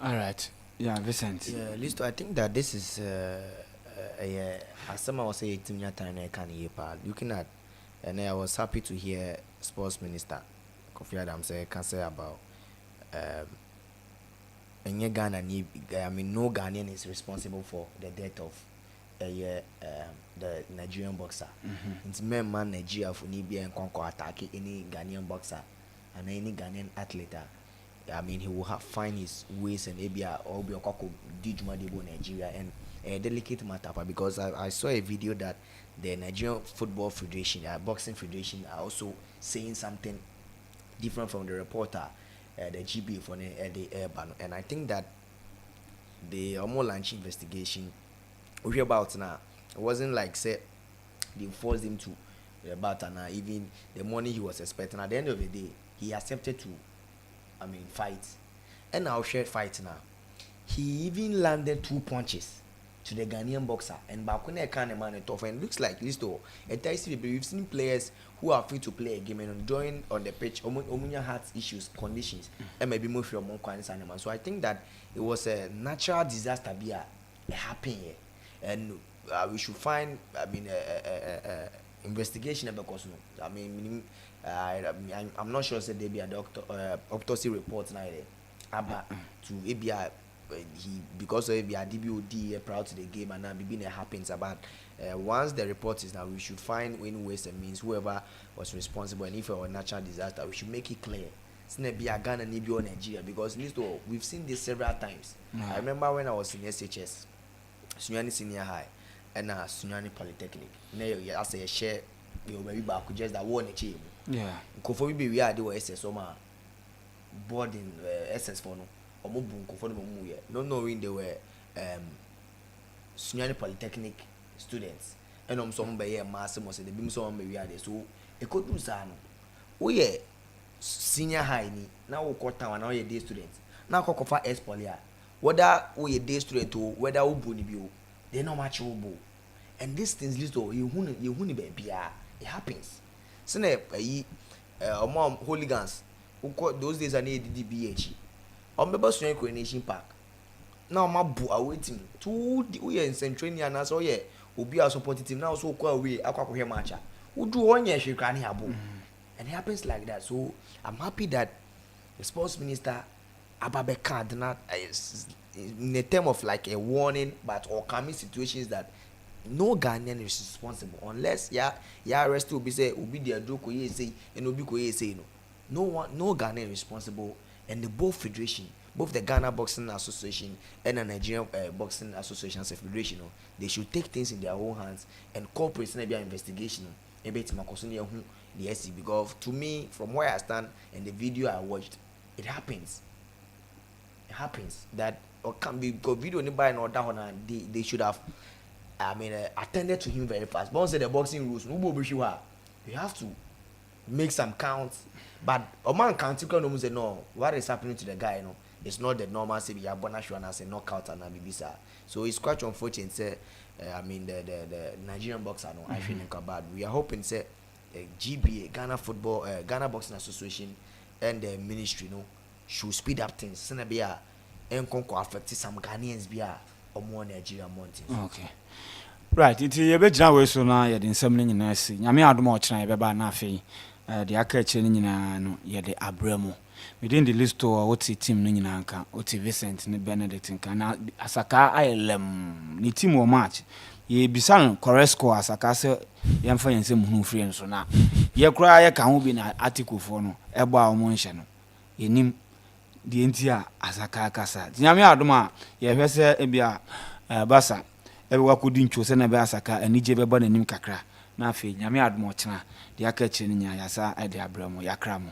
right, yeah, Vincent. Yeah, Listo, I think that this is as someone was saying to me at time looking at, and I was happy to hear Sports Minister Kofi Adams can say about no Ghanaian is responsible for the death of the Nigerian boxer. It's man Nigeria for Nibia and Conquer attack any Ghanaian boxer and any Ghanaian athlete. I mean, he will find his ways and maybe or be a cock Dijumadibo Nigeria, and a delicate matter because I saw a video that the Nigerian Football Federation, Boxing Federation, are also saying something different from the reporter, the GB for the Urban, and I think that they are more launch investigation. We hear about now. It wasn't like say they forced him to about and even the money he was expecting. At the end of the day, he accepted to, fight, and now share fight now. He even landed 2 punches to the Ghanaian boxer, and Bakune can man it off. And looks like Listo. We've seen players who are free to play a game and join on the pitch. Omunya had issues, conditions, and maybe move from one animal. So I think that it was a natural disaster. Be a happen here. And we should find, investigation because no, I'm not sure that there be a autopsy report now to maybe he because of a DBOD proud to the game and now being happens about once the report is now we should find in ways and means whoever was responsible, and if it was a natural disaster we should make it clear. It's not be a Ghana Nibio Nigeria because we've seen this several times. I remember when I was in SHS. Sunyani Senior High and Sunyani Polytechnic. Now, I say a share, you maybe back just that one achieve. Yeah. Kofobi be we are the SS or boarding SS for no or mobile conform no knowing they were Sunyani Polytechnic students. And some by a master must say the beam some we are there. So a could do Sano. Oh, yeah, senior high now we quarter one hour day students. Now Kokofa S Polia. Whether we a day student or whether we boni they no match obo, and these things little you huni baby it happens. So mom hooligans who those days I need DBH. On the bus to Nation Park. Now my boo are waiting. 2 we in Centrania and so yeah, will be our supporting team now so quite away. I can't hear matcha. Who do 1 year she can have and it happens like that. So I'm happy that the sports minister. Ababeka not in a term of like a warning, but or coming situations that no Ghanaian is responsible unless arrest will be say will be their joke or say and will be say no Ghanaian responsible, and the both federation, both the Ghana Boxing Association and the Nigerian Boxing Association Federation, they should take things in their own hands and cooperate in their investigation. The SC because to me from where I stand and the video I watched, it happens that or can be because video nearby and down and they should have attended to him very fast. But once the boxing rules, you have to make some counts. But a man can't say no, what is happening to the guy, it's not the normal say we are bonus and as a knockout and a bibisa. So it's quite unfortunate. I mean the Nigerian boxer no I feel bad. We are hoping say GBA Ghana Boxing Association and the ministry no should speed up things. Sena be a enkonko affect some Ghanaians be a omo Nigeria mountains. Okay. Right, it ye be gina we so na ye de nsam ni nyina si. Nyame adom o kina ye be ba na afei. The aka che ni nyina no ye de abramo. Within the list of what team ni nyina nka, oti Vincent ni Benedict nka na Asaka ayelem ni team o match. Ye bisan Corresco Asaka se ye mfa yense muhunu free nso na. Ye kura ye ka ho bi na article fo no ebo a omo nhye no. Yenim die ntia Asaka kasa. Nyame adom a ye hwese e bia basa ebe wakodi ntwo se na be Asaka anije be ba nanim kakra na afei nyame adom o kina de aka che ni nya yasa ade abramo yakramo